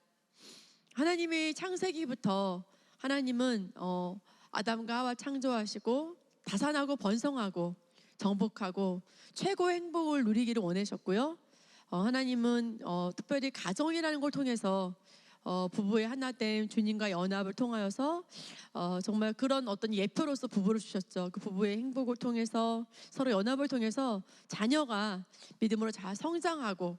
하나님의 창세기부터 하나님은 아담과 하와 창조하시고 다산하고 번성하고 정복하고 최고의 행복을 누리기를 원하셨고요. 하나님은 특별히 가정이라는 걸 통해서 부부의 하나됨, 주님과 연합을 통하여서 정말 그런 어떤 예표로서 부부를 주셨죠. 그 부부의 행복을 통해서 서로 연합을 통해서 자녀가 믿음으로 잘 성장하고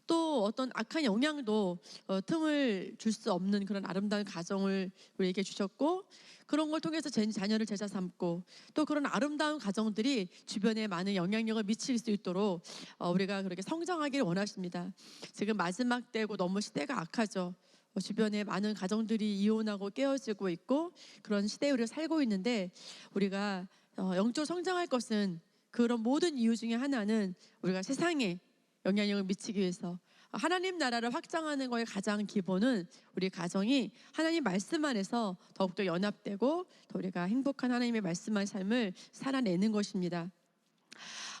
또 어떤 악한 영향도 틈을 줄 수 없는 그런 아름다운 가정을 우리에게 주셨고, 그런 걸 통해서 자녀를 제자 삼고 또 그런 아름다운 가정들이 주변에 많은 영향력을 미칠 수 있도록 우리가 그렇게 성장하기를 원하십니다. 지금 마지막 때고 너무 시대가 악하죠. 주변에 많은 가정들이 이혼하고 깨어지고 있고 그런 시대에 우리가 살고 있는데, 우리가 영적으로 성장할 것은 그런 모든 이유 중에 하나는 우리가 세상에 영향력을 미치기 위해서 하나님 나라를 확장하는 거의 가장 기본은 우리 가정이 하나님 말씀 안에서 더욱더 연합되고 더 우리가 행복한 하나님의 말씀한 삶을 살아내는 것입니다.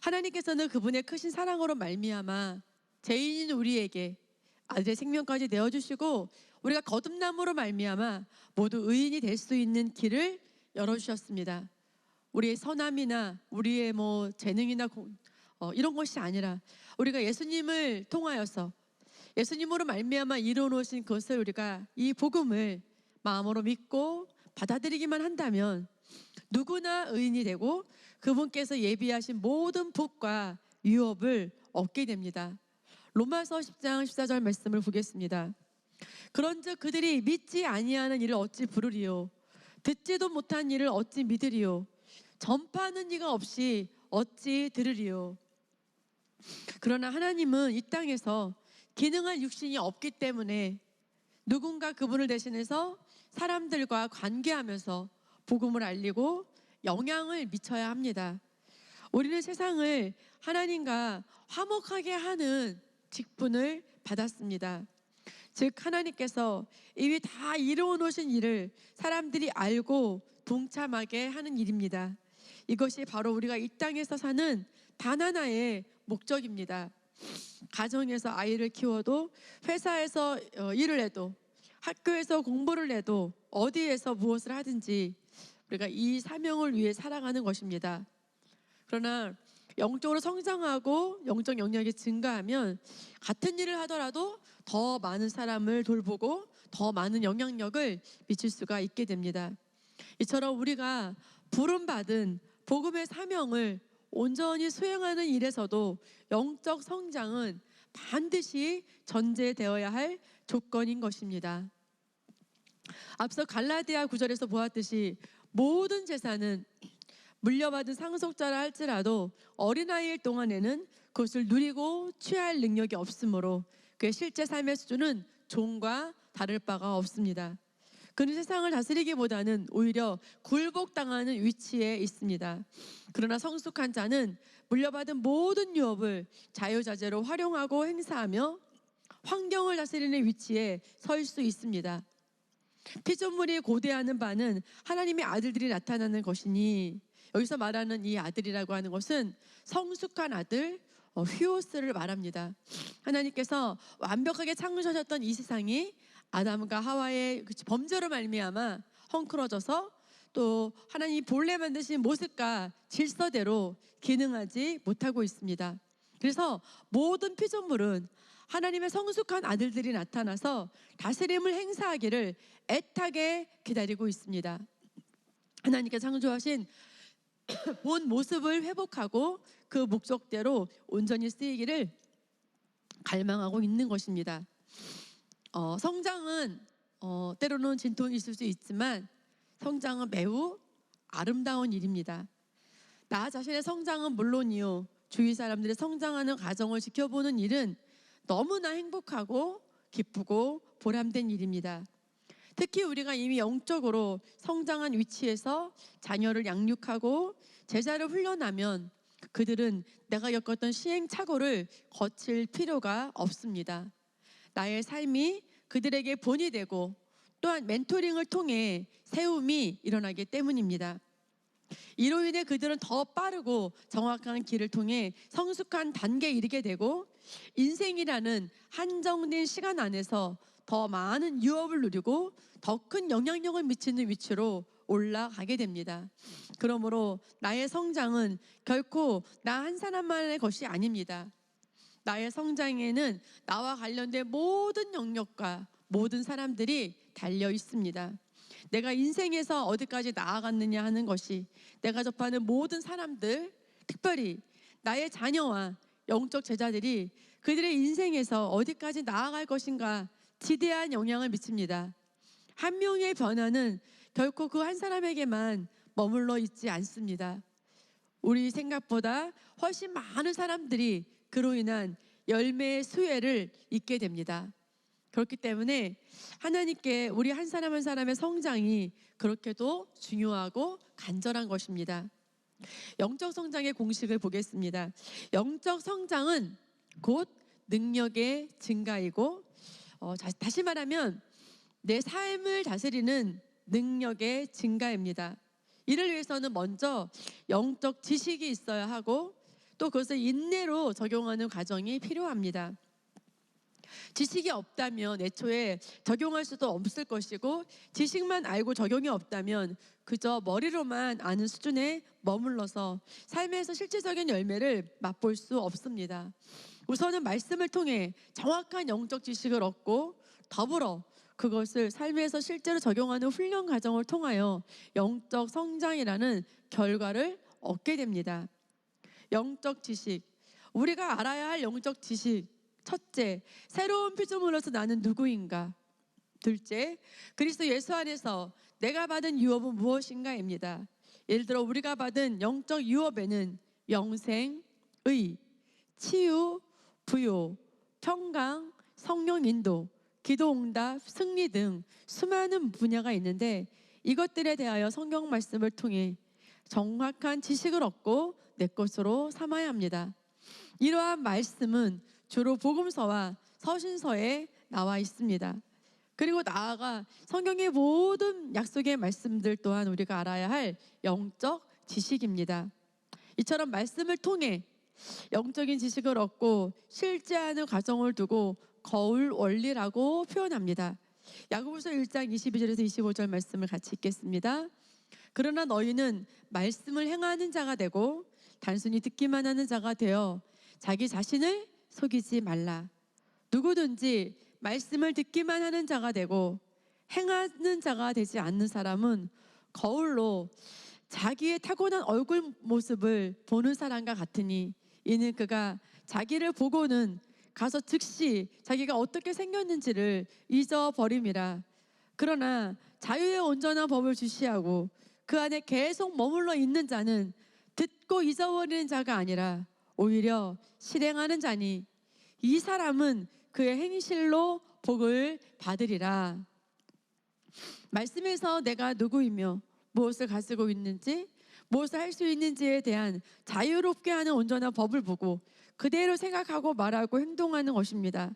하나님께서는 그분의 크신 사랑으로 말미암아 죄인인 우리에게 아들의 생명까지 내어주시고 우리가 거듭남으로 말미암아 모두 의인이 될 수 있는 길을 열어주셨습니다. 우리의 선함이나 우리의 재능이나 이런 것이 아니라 우리가 예수님을 통하여서 예수님으로 말미암아 이루어놓으신 것을 우리가 이 복음을 마음으로 믿고 받아들이기만 한다면 누구나 의인이 되고 그분께서 예비하신 모든 복과 유업을 얻게 됩니다. 로마서 10장 14절 말씀을 보겠습니다. 그런즉 그들이 믿지 아니하는 일을 어찌 부르리요, 듣지도 못한 일을 어찌 믿으리요, 전파하는 이가 없이 어찌 들으리요. 그러나 하나님은 이 땅에서 기능할 육신이 없기 때문에 누군가 그분을 대신해서 사람들과 관계하면서 복음을 알리고 영향을 미쳐야 합니다. 우리는 세상을 하나님과 화목하게 하는 직분을 받았습니다. 즉 하나님께서 이미 다 이루어 놓으신 일을 사람들이 알고 동참하게 하는 일입니다. 이것이 바로 우리가 이 땅에서 사는 단 하나의 목적입니다. 가정에서 아이를 키워도, 회사에서 일을 해도, 학교에서 공부를 해도, 어디에서 무엇을 하든지 우리가 이 사명을 위해 살아가는 것입니다. 그러나 영적으로 성장하고 영적 영역이 증가하면 같은 일을 하더라도 더 많은 사람을 돌보고 더 많은 영향력을 미칠 수가 있게 됩니다. 이처럼 우리가 부름받은 복음의 사명을 온전히 수행하는 일에서도 영적 성장은 반드시 전제되어야 할 조건인 것입니다. 앞서 갈라디아 9절에서 보았듯이 모든 재산은 물려받은 상속자라 할지라도 어린아이일 동안에는 그것을 누리고 취할 능력이 없으므로 그의 실제 삶의 수준은 종과 다를 바가 없습니다. 그는 세상을 다스리기보다는 오히려 굴복당하는 위치에 있습니다. 그러나 성숙한 자는 물려받은 모든 유업을 자유자재로 활용하고 행사하며 환경을 다스리는 위치에 설 수 있습니다. 피조물이 고대하는 바는 하나님의 아들들이 나타나는 것이니, 여기서 말하는 이 아들이라고 하는 것은 성숙한 아들 휴오스를 말합니다. 하나님께서 완벽하게 창조하셨던 이 세상이 아담과 하와의 범죄로 말미암아 헝클어져서 또 하나님이 본래 만드신 모습과 질서대로 기능하지 못하고 있습니다. 그래서 모든 피조물은 하나님의 성숙한 아들들이 나타나서 다스림을 행사하기를 애타게 기다리고 있습니다. 하나님께서 창조하신 본 모습을 회복하고 그 목적대로 온전히 쓰이기를 갈망하고 있는 것입니다. 성장은 때로는 진통이 있을 수 있지만 성장은 매우 아름다운 일입니다. 나 자신의 성장은 물론이요, 주위 사람들의 성장하는 과정을 지켜보는 일은 너무나 행복하고 기쁘고 보람된 일입니다. 특히 우리가 이미 영적으로 성장한 위치에서 자녀를 양육하고 제자를 훈련하면 그들은 내가 겪었던 시행착오를 거칠 필요가 없습니다. 나의 삶이 그들에게 본이 되고 또한 멘토링을 통해 세움이 일어나기 때문입니다. 이로 인해 그들은 더 빠르고 정확한 길을 통해 성숙한 단계에 이르게 되고 인생이라는 한정된 시간 안에서 더 많은 유업을 누리고 더 큰 영향력을 미치는 위치로 올라가게 됩니다. 그러므로 나의 성장은 결코 나 한 사람만의 것이 아닙니다. 나의 성장에는 나와 관련된 모든 영역과 모든 사람들이 달려 있습니다. 내가 인생에서 어디까지 나아갔느냐 하는 것이 내가 접하는 모든 사람들, 특별히 나의 자녀와 영적 제자들이 그들의 인생에서 어디까지 나아갈 것인가 지대한 영향을 미칩니다. 한 명의 변화는 결코 그 한 사람에게만 머물러 있지 않습니다. 우리 생각보다 훨씬 많은 사람들이 그로 인한 열매의 수혜를 입게 됩니다. 그렇기 때문에 하나님께 우리 한 사람 한 사람의 성장이 그렇게도 중요하고 간절한 것입니다. 영적 성장의 공식을 보겠습니다. 영적 성장은 곧 능력의 증가이고 다시 말하면 내 삶을 다스리는 능력의 증가입니다. 이를 위해서는 먼저 영적 지식이 있어야 하고 또 그것을 인내로 적용하는 과정이 필요합니다. 지식이 없다면 애초에 적용할 수도 없을 것이고 지식만 알고 적용이 없다면 그저 머리로만 아는 수준에 머물러서 삶에서 실질적인 열매를 맛볼 수 없습니다. 우선은 말씀을 통해 정확한 영적 지식을 얻고 더불어 그것을 삶에서 실제로 적용하는 훈련 과정을 통하여 영적 성장이라는 결과를 얻게 됩니다. 영적 지식, 우리가 알아야 할 영적 지식. 첫째, 새로운 피조물로서 나는 누구인가? 둘째, 그리스도 예수 안에서 내가 받은 유업은 무엇인가입니다. 예를 들어 우리가 받은 영적 유업에는 영생, 의, 치유, 부요, 평강, 성령 인도, 기도 응답, 승리 등 수많은 분야가 있는데 이것들에 대하여 성경 말씀을 통해 정확한 지식을 얻고 내 것으로 삼아야 합니다. 이러한 말씀은 주로 복음서와 서신서에 나와 있습니다. 그리고 나아가 성경의 모든 약속의 말씀들 또한 우리가 알아야 할 영적 지식입니다. 이처럼 말씀을 통해 영적인 지식을 얻고 실제하는 과정을 두고 거울 원리라고 표현합니다. 야고보서 1장 22절에서 25절 말씀을 같이 읽겠습니다. 그러나 너희는 말씀을 행하는 자가 되고 단순히 듣기만 하는 자가 되어 자기 자신을 속이지 말라. 누구든지 말씀을 듣기만 하는 자가 되고 행하는 자가 되지 않는 사람은 거울로 자기의 타고난 얼굴 모습을 보는 사람과 같으니 이는 그가 자기를 보고는 가서 즉시 자기가 어떻게 생겼는지를 잊어버림이라. 그러나 자유의 온전한 법을 주시하고 그 안에 계속 머물러 있는 자는 듣고 잊어버리는 자가 아니라 오히려 실행하는 자니 이 사람은 그의 행실로 복을 받으리라. 말씀에서 내가 누구이며 무엇을 가지고 있는지 무엇을 할 수 있는지에 대한 자유롭게 하는 온전한 법을 보고 그대로 생각하고 말하고 행동하는 것입니다.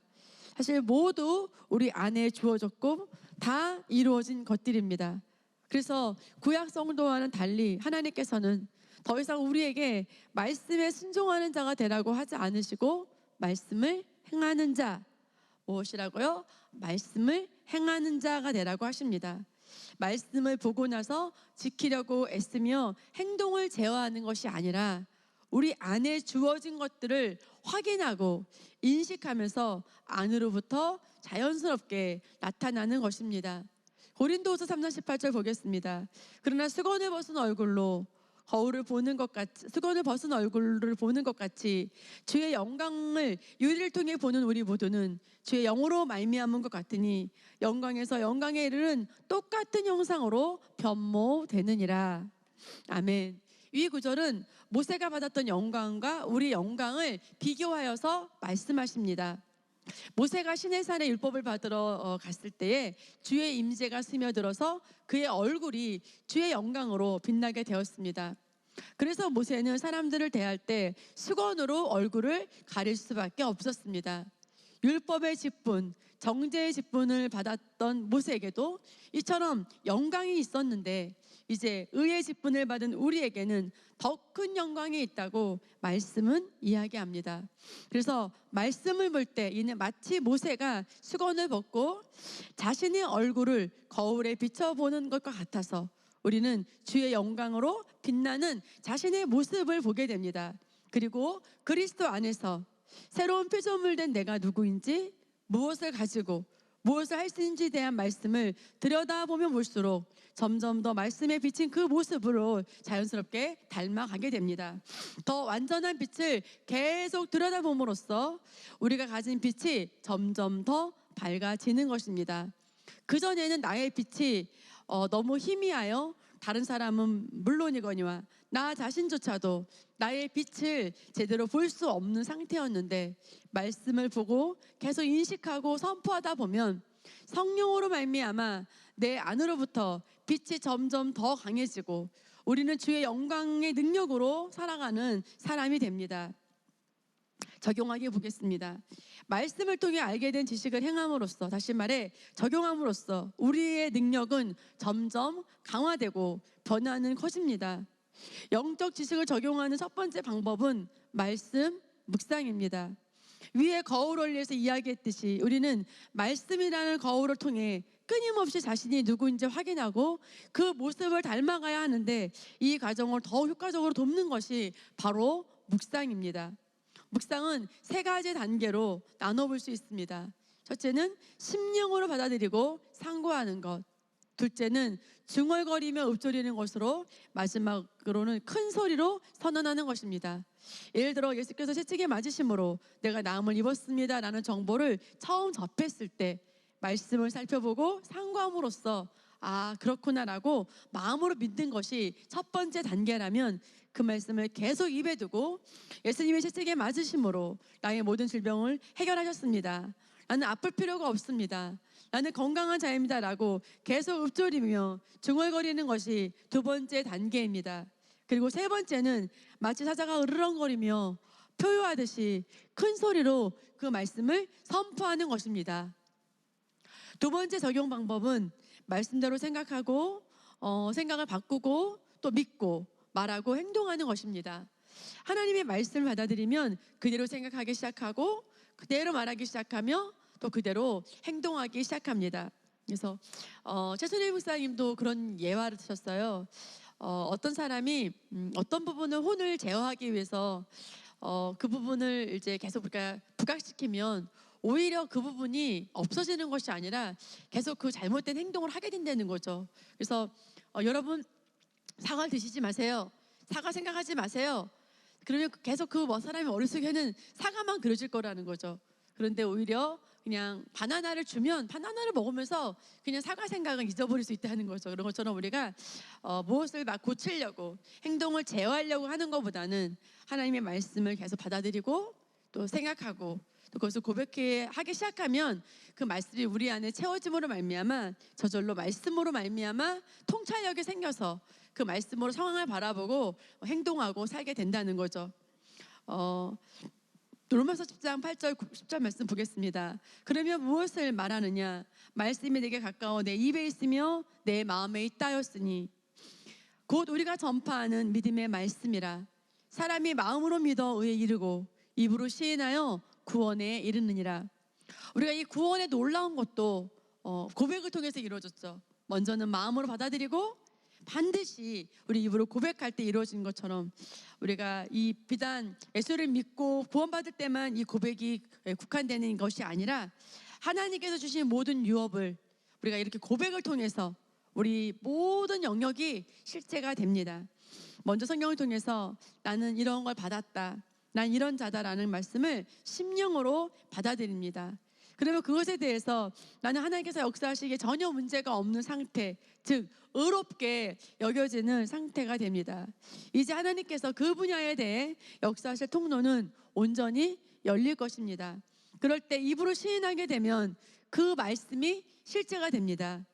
사실 모두 우리 안에 주어졌고 다 이루어진 것들입니다. 그래서 구약 성도와는 달리 하나님께서는 더 이상 우리에게 말씀에 순종하는 자가 되라고 하지 않으시고 말씀을 행하는 자, 무엇이라고요? 말씀을 행하는 자가 되라고 하십니다. 말씀을 보고 나서 지키려고 애쓰며 행동을 제어하는 것이 아니라 우리 안에 주어진 것들을 확인하고 인식하면서 안으로부터 자연스럽게 나타나는 것입니다. 고린도후서 3장 18절 보겠습니다. 그러나 수건을 벗은 얼굴로 거울을 보는 것 같이, 수건을 벗은 얼굴을 보는 것 같이 주의 영광을 유리를 통해 보는 우리 모두는 주의 영으로 말미암은 것 같으니 영광에서 영광에 이르는 똑같은 형상으로 변모되느니라. 아멘. 이 구절은 모세가 받았던 영광과 우리 영광을 비교하여서 말씀하십니다. 모세가 시내산에 율법을 받으러 갔을 때에 주의 임재가 스며들어서 그의 얼굴이 주의 영광으로 빛나게 되었습니다. 그래서 모세는 사람들을 대할 때 수건으로 얼굴을 가릴 수밖에 없었습니다. 율법의 직분, 정죄의 직분을 받았던 모세에게도 이처럼 영광이 있었는데 이제 의의 직분을 받은 우리에게는 더 큰 영광이 있다고 말씀은 이야기합니다. 그래서 말씀을 볼 때 이는 마치 모세가 수건을 벗고 자신의 얼굴을 거울에 비춰보는 것과 같아서 우리는 주의 영광으로 빛나는 자신의 모습을 보게 됩니다. 그리고 그리스도 안에서 새로운 피조물 된 내가 누구인지, 무엇을 가지고 무엇을 할 수 있는지에 대한 말씀을 들여다보면 볼수록 점점 더 말씀에 비친 그 모습으로 자연스럽게 닮아가게 됩니다. 더 완전한 빛을 계속 들여다봄으로써 우리가 가진 빛이 점점 더 밝아지는 것입니다. 그전에는 나의 빛이 너무 희미하여 다른 사람은 물론이거니와 나 자신조차도 나의 빛을 제대로 볼 수 없는 상태였는데 말씀을 보고 계속 인식하고 선포하다 보면 성령으로 말미암아 내 안으로부터 빛이 점점 더 강해지고 우리는 주의 영광의 능력으로 살아가는 사람이 됩니다. 적용하게 보겠습니다. 말씀을 통해 알게 된 지식을 행함으로써, 다시 말해 적용함으로써 우리의 능력은 점점 강화되고 변하는 것입니다. 영적 지식을 적용하는 첫 번째 방법은 말씀 묵상입니다. 위에 거울 원리에서 이야기했듯이 우리는 말씀이라는 거울을 통해 끊임없이 자신이 누구인지 확인하고 그 모습을 닮아가야 하는데 이 과정을 더 효과적으로 돕는 것이 바로 묵상입니다. 묵상은 세 가지 단계로 나눠볼 수 있습니다. 첫째는 심령으로 받아들이고 상고하는 것, 둘째는 중얼거리며 읊조리는 것으로, 마지막으로는 큰 소리로 선언하는 것입니다. 예를 들어 예수께서 채찍에 맞으심으로 내가 나음을 입었습니다 라는 정보를 처음 접했을 때 말씀을 살펴보고 상고함으로써 아 그렇구나 라고 마음으로 믿는 것이 첫 번째 단계라면 그 말씀을 계속 입에 두고 예수님의 채찍에 맞으심으로 나의 모든 질병을 해결하셨습니다. 나는 아플 필요가 없습니다. 나는 건강한 자입니다 라고 계속 읊조리며 중얼거리는 것이 두 번째 단계입니다. 그리고 세 번째는 마치 사자가 으르렁거리며 표효하듯이 큰 소리로 그 말씀을 선포하는 것입니다. 두 번째 적용 방법은 말씀대로 생각하고 생각을 바꾸고 또 믿고 말하고 행동하는 것입니다. 하나님의 말씀을 받아들이면 그대로 생각하기 시작하고 그대로 말하기 시작하며 또 그대로 행동하기 시작합니다. 그래서 최순일 목사님도 그런 예화를 드셨어요. 어떤 사람이 어떤 부분을 혼을 제어하기 위해서 그 부분을 이제 계속 우리가 부각시키면 오히려 그 부분이 없어지는 것이 아니라 계속 그 잘못된 행동을 하게 된다는 거죠. 그래서 여러분 사과를 드시지 마세요. 사과 생각하지 마세요. 그러면 계속 그 사람의 머릿속에는 사과만 그려질 거라는 거죠. 그런데 오히려 그냥 바나나를 주면 바나나를 먹으면서 그냥 사과 생각은 잊어버릴 수 있다는 거죠. 그런 것처럼 우리가 무엇을 막 고치려고 행동을 제어하려고 하는 것보다는 하나님의 말씀을 계속 받아들이고 또 생각하고 또 그것을 고백하기 시작하면 그 말씀이 우리 안에 채워짐으로 말미암아 저절로 말씀으로 말미암아 통찰력이 생겨서 그 말씀으로 상황을 바라보고 행동하고 살게 된다는 거죠. 로마서 10장 8절 10절 말씀 보겠습니다. 그러면 무엇을 말하느냐? 말씀이 내게 가까워 내 입에 있으며 내 마음에 있다였으니 곧 우리가 전파하는 믿음의 말씀이라. 사람이 마음으로 믿어 의에 이르고 입으로 시인하여 구원에 이르느니라. 우리가 이 구원에 놀라운 것도 고백을 통해서 이루어졌죠. 먼저는 마음으로 받아들이고 반드시 우리 입으로 고백할 때 이루어진 것처럼 우리가 이 비단 예수를 믿고 구원받을 때만 이 고백이 국한되는 것이 아니라 하나님께서 주신 모든 유업을 우리가 이렇게 고백을 통해서 우리 모든 영역이 실제가 됩니다. 먼저 성경을 통해서 나는 이런 걸 받았다, 난 이런 자다라는 말씀을 심령으로 받아들입니다. 그러면 그것에 대해서 나는 하나님께서 역사하시기에 전혀 문제가 없는 상태, 즉 의롭게 여겨지는 상태가 됩니다. 이제 하나님께서 그 분야에 대해 역사하실 통로는 온전히 열릴 것입니다. 그럴 때 입으로 시인하게 되면 그 말씀이 실제가 됩니다.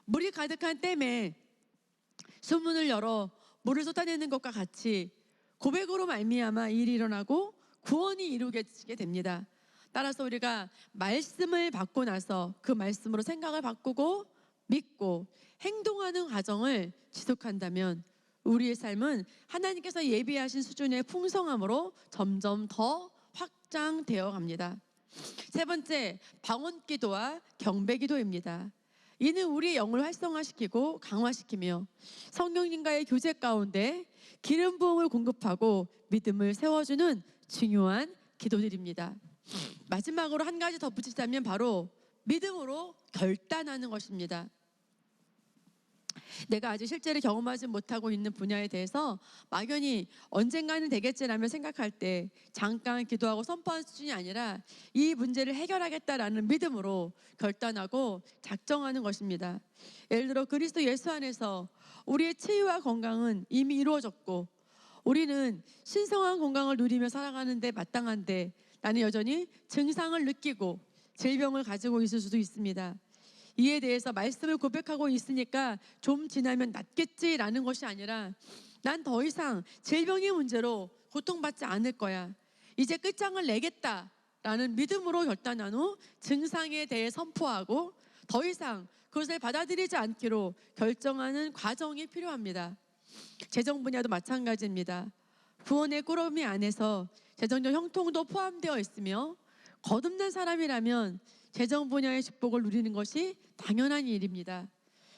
물이 가득한 댐에 수문을 열어 물을 쏟아내는 것과 같이 고백으로 말미암아 일이 일어나고 구원이 이루어지게 됩니다. 따라서 우리가 말씀을 받고 나서 그 말씀으로 생각을 바꾸고 믿고 행동하는 과정을 지속한다면 우리의 삶은 하나님께서 예비하신 수준의 풍성함으로 점점 더 확장되어 갑니다. 세 번째, 방언 기도와 경배 기도입니다. 이는 우리의 영을 활성화시키고 강화시키며 성령님과의 교제 가운데 기름 부음을 공급하고 믿음을 세워주는 중요한 기도들입니다. 마지막으로 한 가지 덧붙이자면 바로 믿음으로 결단하는 것입니다. 내가 아직 실제로 경험하지 못하고 있는 분야에 대해서 막연히 언젠가는 되겠지라며 생각할 때 잠깐 기도하고 선포한 수준이 아니라 이 문제를 해결하겠다라는 믿음으로 결단하고 작정하는 것입니다. 예를 들어 그리스도 예수 안에서 우리의 치유와 건강은 이미 이루어졌고 우리는 신성한 건강을 누리며 살아가는데 마땅한데 나는 여전히 증상을 느끼고 질병을 가지고 있을 수도 있습니다. 이에 대해서 말씀을 고백하고 있으니까 좀 지나면 낫겠지라는 것이 아니라 난 더 이상 질병의 문제로 고통받지 않을 거야. 이제 끝장을 내겠다라는 믿음으로 결단한 후 증상에 대해 선포하고 더 이상 그것을 받아들이지 않기로 결정하는 과정이 필요합니다. 재정 분야도 마찬가지입니다. 구원의 꾸러미 안에서 재정적 형통도 포함되어 있으며 거듭난 사람이라면 재정 분야의 축복을 누리는 것이 당연한 일입니다.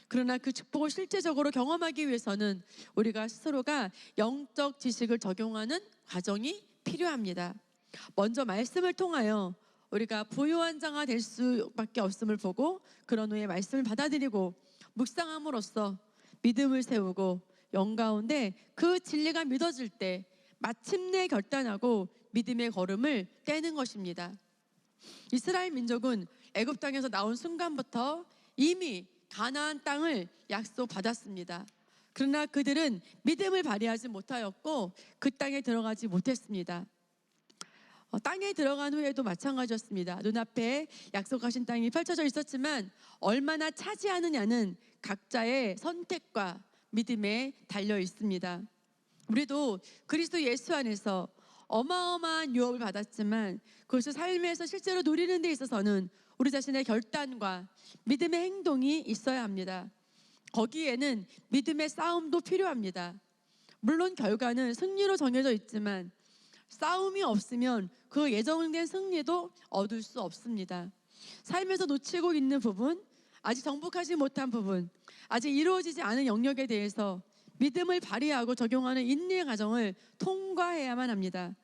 그러나 그 축복을 실제적으로 경험하기 위해서는 우리가 스스로가 영적 지식을 적용하는 과정이 필요합니다. 먼저 말씀을 통하여 우리가 부요한 자가 될 수밖에 없음을 보고 그런 후에 말씀을 받아들이고 묵상함으로써 믿음을 세우고 영 가운데 그 진리가 믿어질 때 마침내 결단하고 믿음의 걸음을 떼는 것입니다. 이스라엘 민족은 애굽 땅에서 나온 순간부터 이미 가나안 땅을 약속받았습니다. 그러나 그들은 믿음을 발휘하지 못하였고 그 땅에 들어가지 못했습니다. 땅에 들어간 후에도 마찬가지였습니다. 눈앞에 약속하신 땅이 펼쳐져 있었지만 얼마나 차지하느냐는 각자의 선택과 믿음에 달려 있습니다. 우리도 그리스도 예수 안에서 어마어마한 유업을 받았지만 그것을 삶에서 실제로 누리는 데 있어서는 우리 자신의 결단과 믿음의 행동이 있어야 합니다. 거기에는 믿음의 싸움도 필요합니다. 물론 결과는 승리로 정해져 있지만 싸움이 없으면 그 예정된 승리도 얻을 수 없습니다. 삶에서 놓치고 있는 부분, 아직 정복하지 못한 부분, 아직 이루어지지 않은 영역에 대해서 믿음을 발휘하고 적용하는 인내의 과정을 통과해야만 합니다.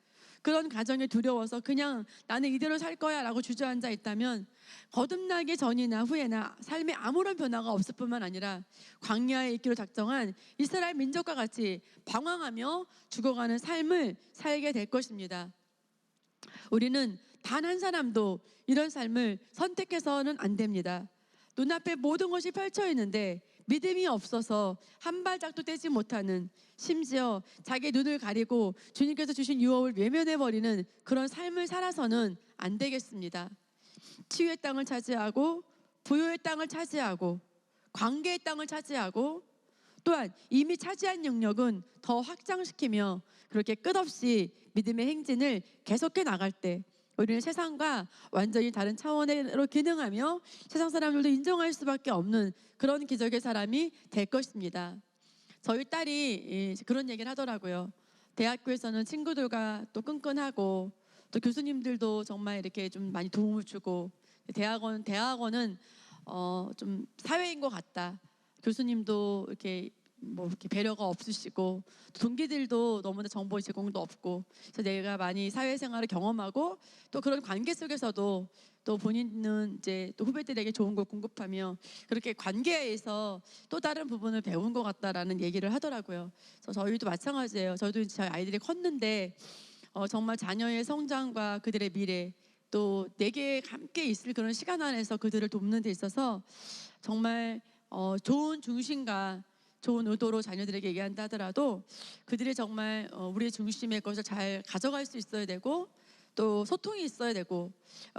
그런 과정에 두려워서 그냥 나는 이대로 살 거야 라고 주저앉아 있다면 거듭나기 전이나 후에나 삶에 아무런 변화가 없을 뿐만 아니라 광야에 있기로 작정한 이스라엘 민족과 같이 방황하며 죽어가는 삶을 살게 될 것입니다. 우리는 단 한 사람도 이런 삶을 선택해서는 안 됩니다. 눈앞에 모든 것이 펼쳐 있는데 믿음이 없어서 한 발짝도 떼지 못하는, 심지어 자기 눈을 가리고 주님께서 주신 유업을 외면해버리는 그런 삶을 살아서는 안 되겠습니다. 치유의 땅을 차지하고 부요의 땅을 차지하고 관계의 땅을 차지하고 또한 이미 차지한 영역은 더 확장시키며 그렇게 끝없이 믿음의 행진을 계속해 나갈 때 우리는 세상과 완전히 다른 차원으로 기능하며 세상 사람들도 인정할 수밖에 없는 그런 기적의 사람이 될 것입니다. 저희 딸이 그런 얘기를 하더라고요. 대학교에서는 친구들과 또 끈끈하고 또 교수님들도 정말 이렇게 좀 많이 도움을 주고 대학원은 좀 사회인 것 같다. 교수님도 이렇게 이렇게 배려가 없으시고 동기들도 너무나 정보 제공도 없고 그래서 내가 많이 사회생활을 경험하고 또 그런 관계 속에서도 또 본인은 이제 또 후배들에게 좋은 걸 공급하며 그렇게 관계에서 또 다른 부분을 배운 것 같다라는 얘기를 하더라고요. 그래서 저희도 마찬가지예요. 저희도 저희 아이들이 컸는데 정말 자녀의 성장과 그들의 미래 또 내게 함께 있을 그런 시간 안에서 그들을 돕는 데 있어서 정말 좋은 중심과 좋은 의도로 자녀들에게 얘기한다 하더라도 그들이 정말 우리의 중심의 것을 잘 가져갈 수 있어야 되고 또 소통이 있어야 되고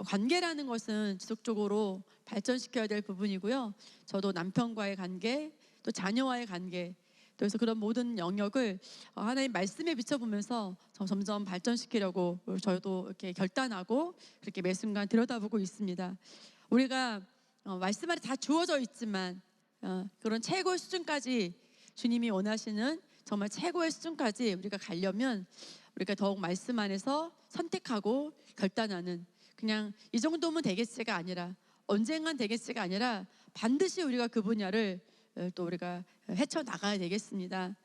관계라는 것은 지속적으로 발전시켜야 될 부분이고요. 저도 남편과의 관계 또 자녀와의 관계 그래서 그런 모든 영역을 하나님 말씀에 비춰보면서 점점 발전시키려고 저희도 이렇게 결단하고 그렇게 매 순간 들여다보고 있습니다. 우리가 말씀 안에 다 주어져 있지만 그런 최고의 수준까지 주님이 원하시는 정말 최고의 수준까지 우리가 가려면 우리가 더욱 말씀 안에서 선택하고 결단하는, 그냥 이 정도면 되겠지가 아니라 언젠간 되겠지가 아니라 반드시 우리가 그 분야를 또 우리가 헤쳐나가야 되겠습니다.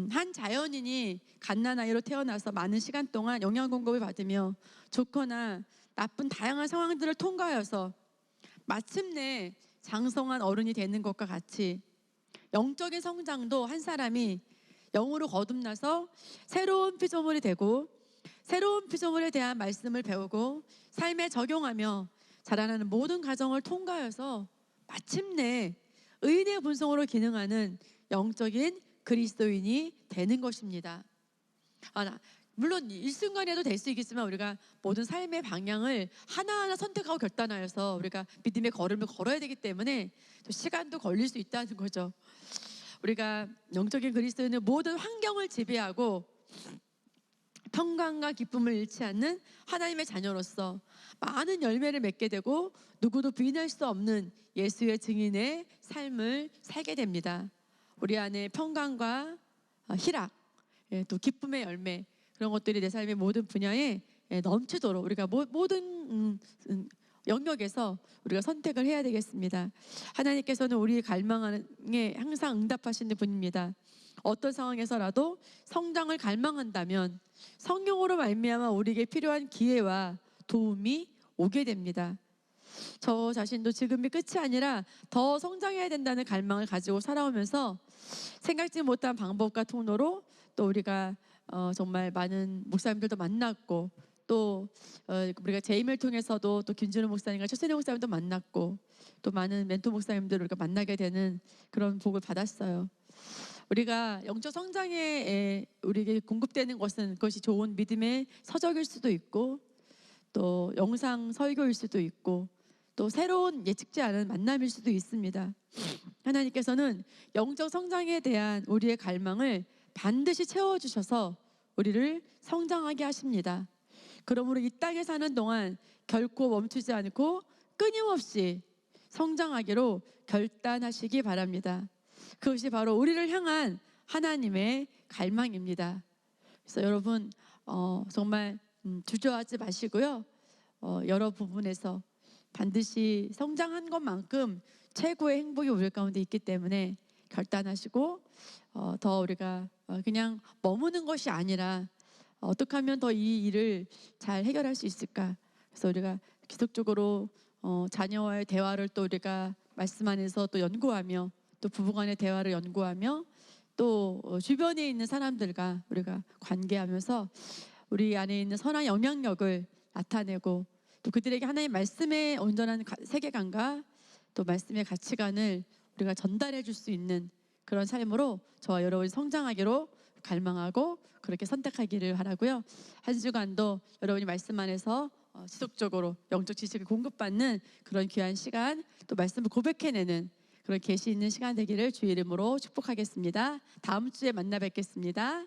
한 자연인이 갓난아이로 태어나서 많은 시간 동안 영양 공급을 받으며 좋거나 나쁜 다양한 상황들을 통과하여서 마침내 장성한 어른이 되는 것과 같이 영적인 성장도 한 사람이 영으로 거듭나서 새로운 피조물이 되고 새로운 피조물에 대한 말씀을 배우고 삶에 적용하며 자라나는 모든 과정을 통과해서 마침내 의인의 본성으로 기능하는 영적인 그리스도인이 되는 것입니다. 물론 일순간에도 될 수 있겠지만 우리가 모든 삶의 방향을 하나하나 선택하고 결단하여서 우리가 믿음의 걸음을 걸어야 되기 때문에 또 시간도 걸릴 수 있다는 거죠. 우리가 영적인 그리스도인은 모든 환경을 지배하고 평강과 기쁨을 잃지 않는 하나님의 자녀로서 많은 열매를 맺게 되고 누구도 부인할 수 없는 예수의 증인의 삶을 살게 됩니다. 우리 안에 평강과 희락, 또 기쁨의 열매, 그런 것들이 내 삶의 모든 분야에 넘치도록 우리가 모든 영역에서 우리가 선택을 해야 되겠습니다. 하나님께서는 우리의 갈망에 항상 응답하시는 분입니다. 어떤 상황에서라도 성장을 갈망한다면 성령으로 말미암아 우리에게 필요한 기회와 도움이 오게 됩니다. 저 자신도 지금이 끝이 아니라 더 성장해야 된다는 갈망을 가지고 살아오면서 생각지 못한 방법과 통로로 또 우리가 정말 많은 목사님들도 만났고 또 우리가 재임을 통해서도 또 김준호 목사님과 최선희 목사님도 만났고 또 많은 멘토 목사님들을 우리가 만나게 되는 그런 복을 받았어요. 우리가 영적 성장에 우리에게 공급되는 것은 그것이 좋은 믿음의 서적일 수도 있고 또 영상 설교일 수도 있고 또 새로운 예측지 않은 만남일 수도 있습니다. 하나님께서는 영적 성장에 대한 우리의 갈망을 반드시 채워주셔서 우리를 성장하게 하십니다. 그러므로 이 땅에 사는 동안 결코 멈추지 않고 끊임없이 성장하기로 결단하시기 바랍니다. 그것이 바로 우리를 향한 하나님의 갈망입니다. 그래서 여러분 정말 주저하지 마시고요. 여러 부분에서 반드시 성장한 것만큼 최고의 행복이 우리 가운데 있기 때문에 결단하시고 더 우리가 그냥 머무는 것이 아니라 어떻게 하면 더 이 일을 잘 해결할 수 있을까. 그래서 우리가 계속적으로 자녀와의 대화를 또 우리가 말씀 안에서 또 연구하며 또 부부간의 대화를 연구하며 또 주변에 있는 사람들과 우리가 관계하면서 우리 안에 있는 선한 영향력을 나타내고 또 그들에게 하나님의 말씀의 온전한 세계관과 또 말씀의 가치관을 우리가 전달해 줄 수 있는 그런 삶으로 저와 여러분이 성장하기로 갈망하고 그렇게 선택하기를 바라고요. 한 주간도 여러분이 말씀 안에서 지속적으로 영적 지식을 공급받는 그런 귀한 시간, 또 말씀을 고백해내는 그런 계시 있는 시간 되기를 주의 이름으로 축복하겠습니다. 다음 주에 만나 뵙겠습니다.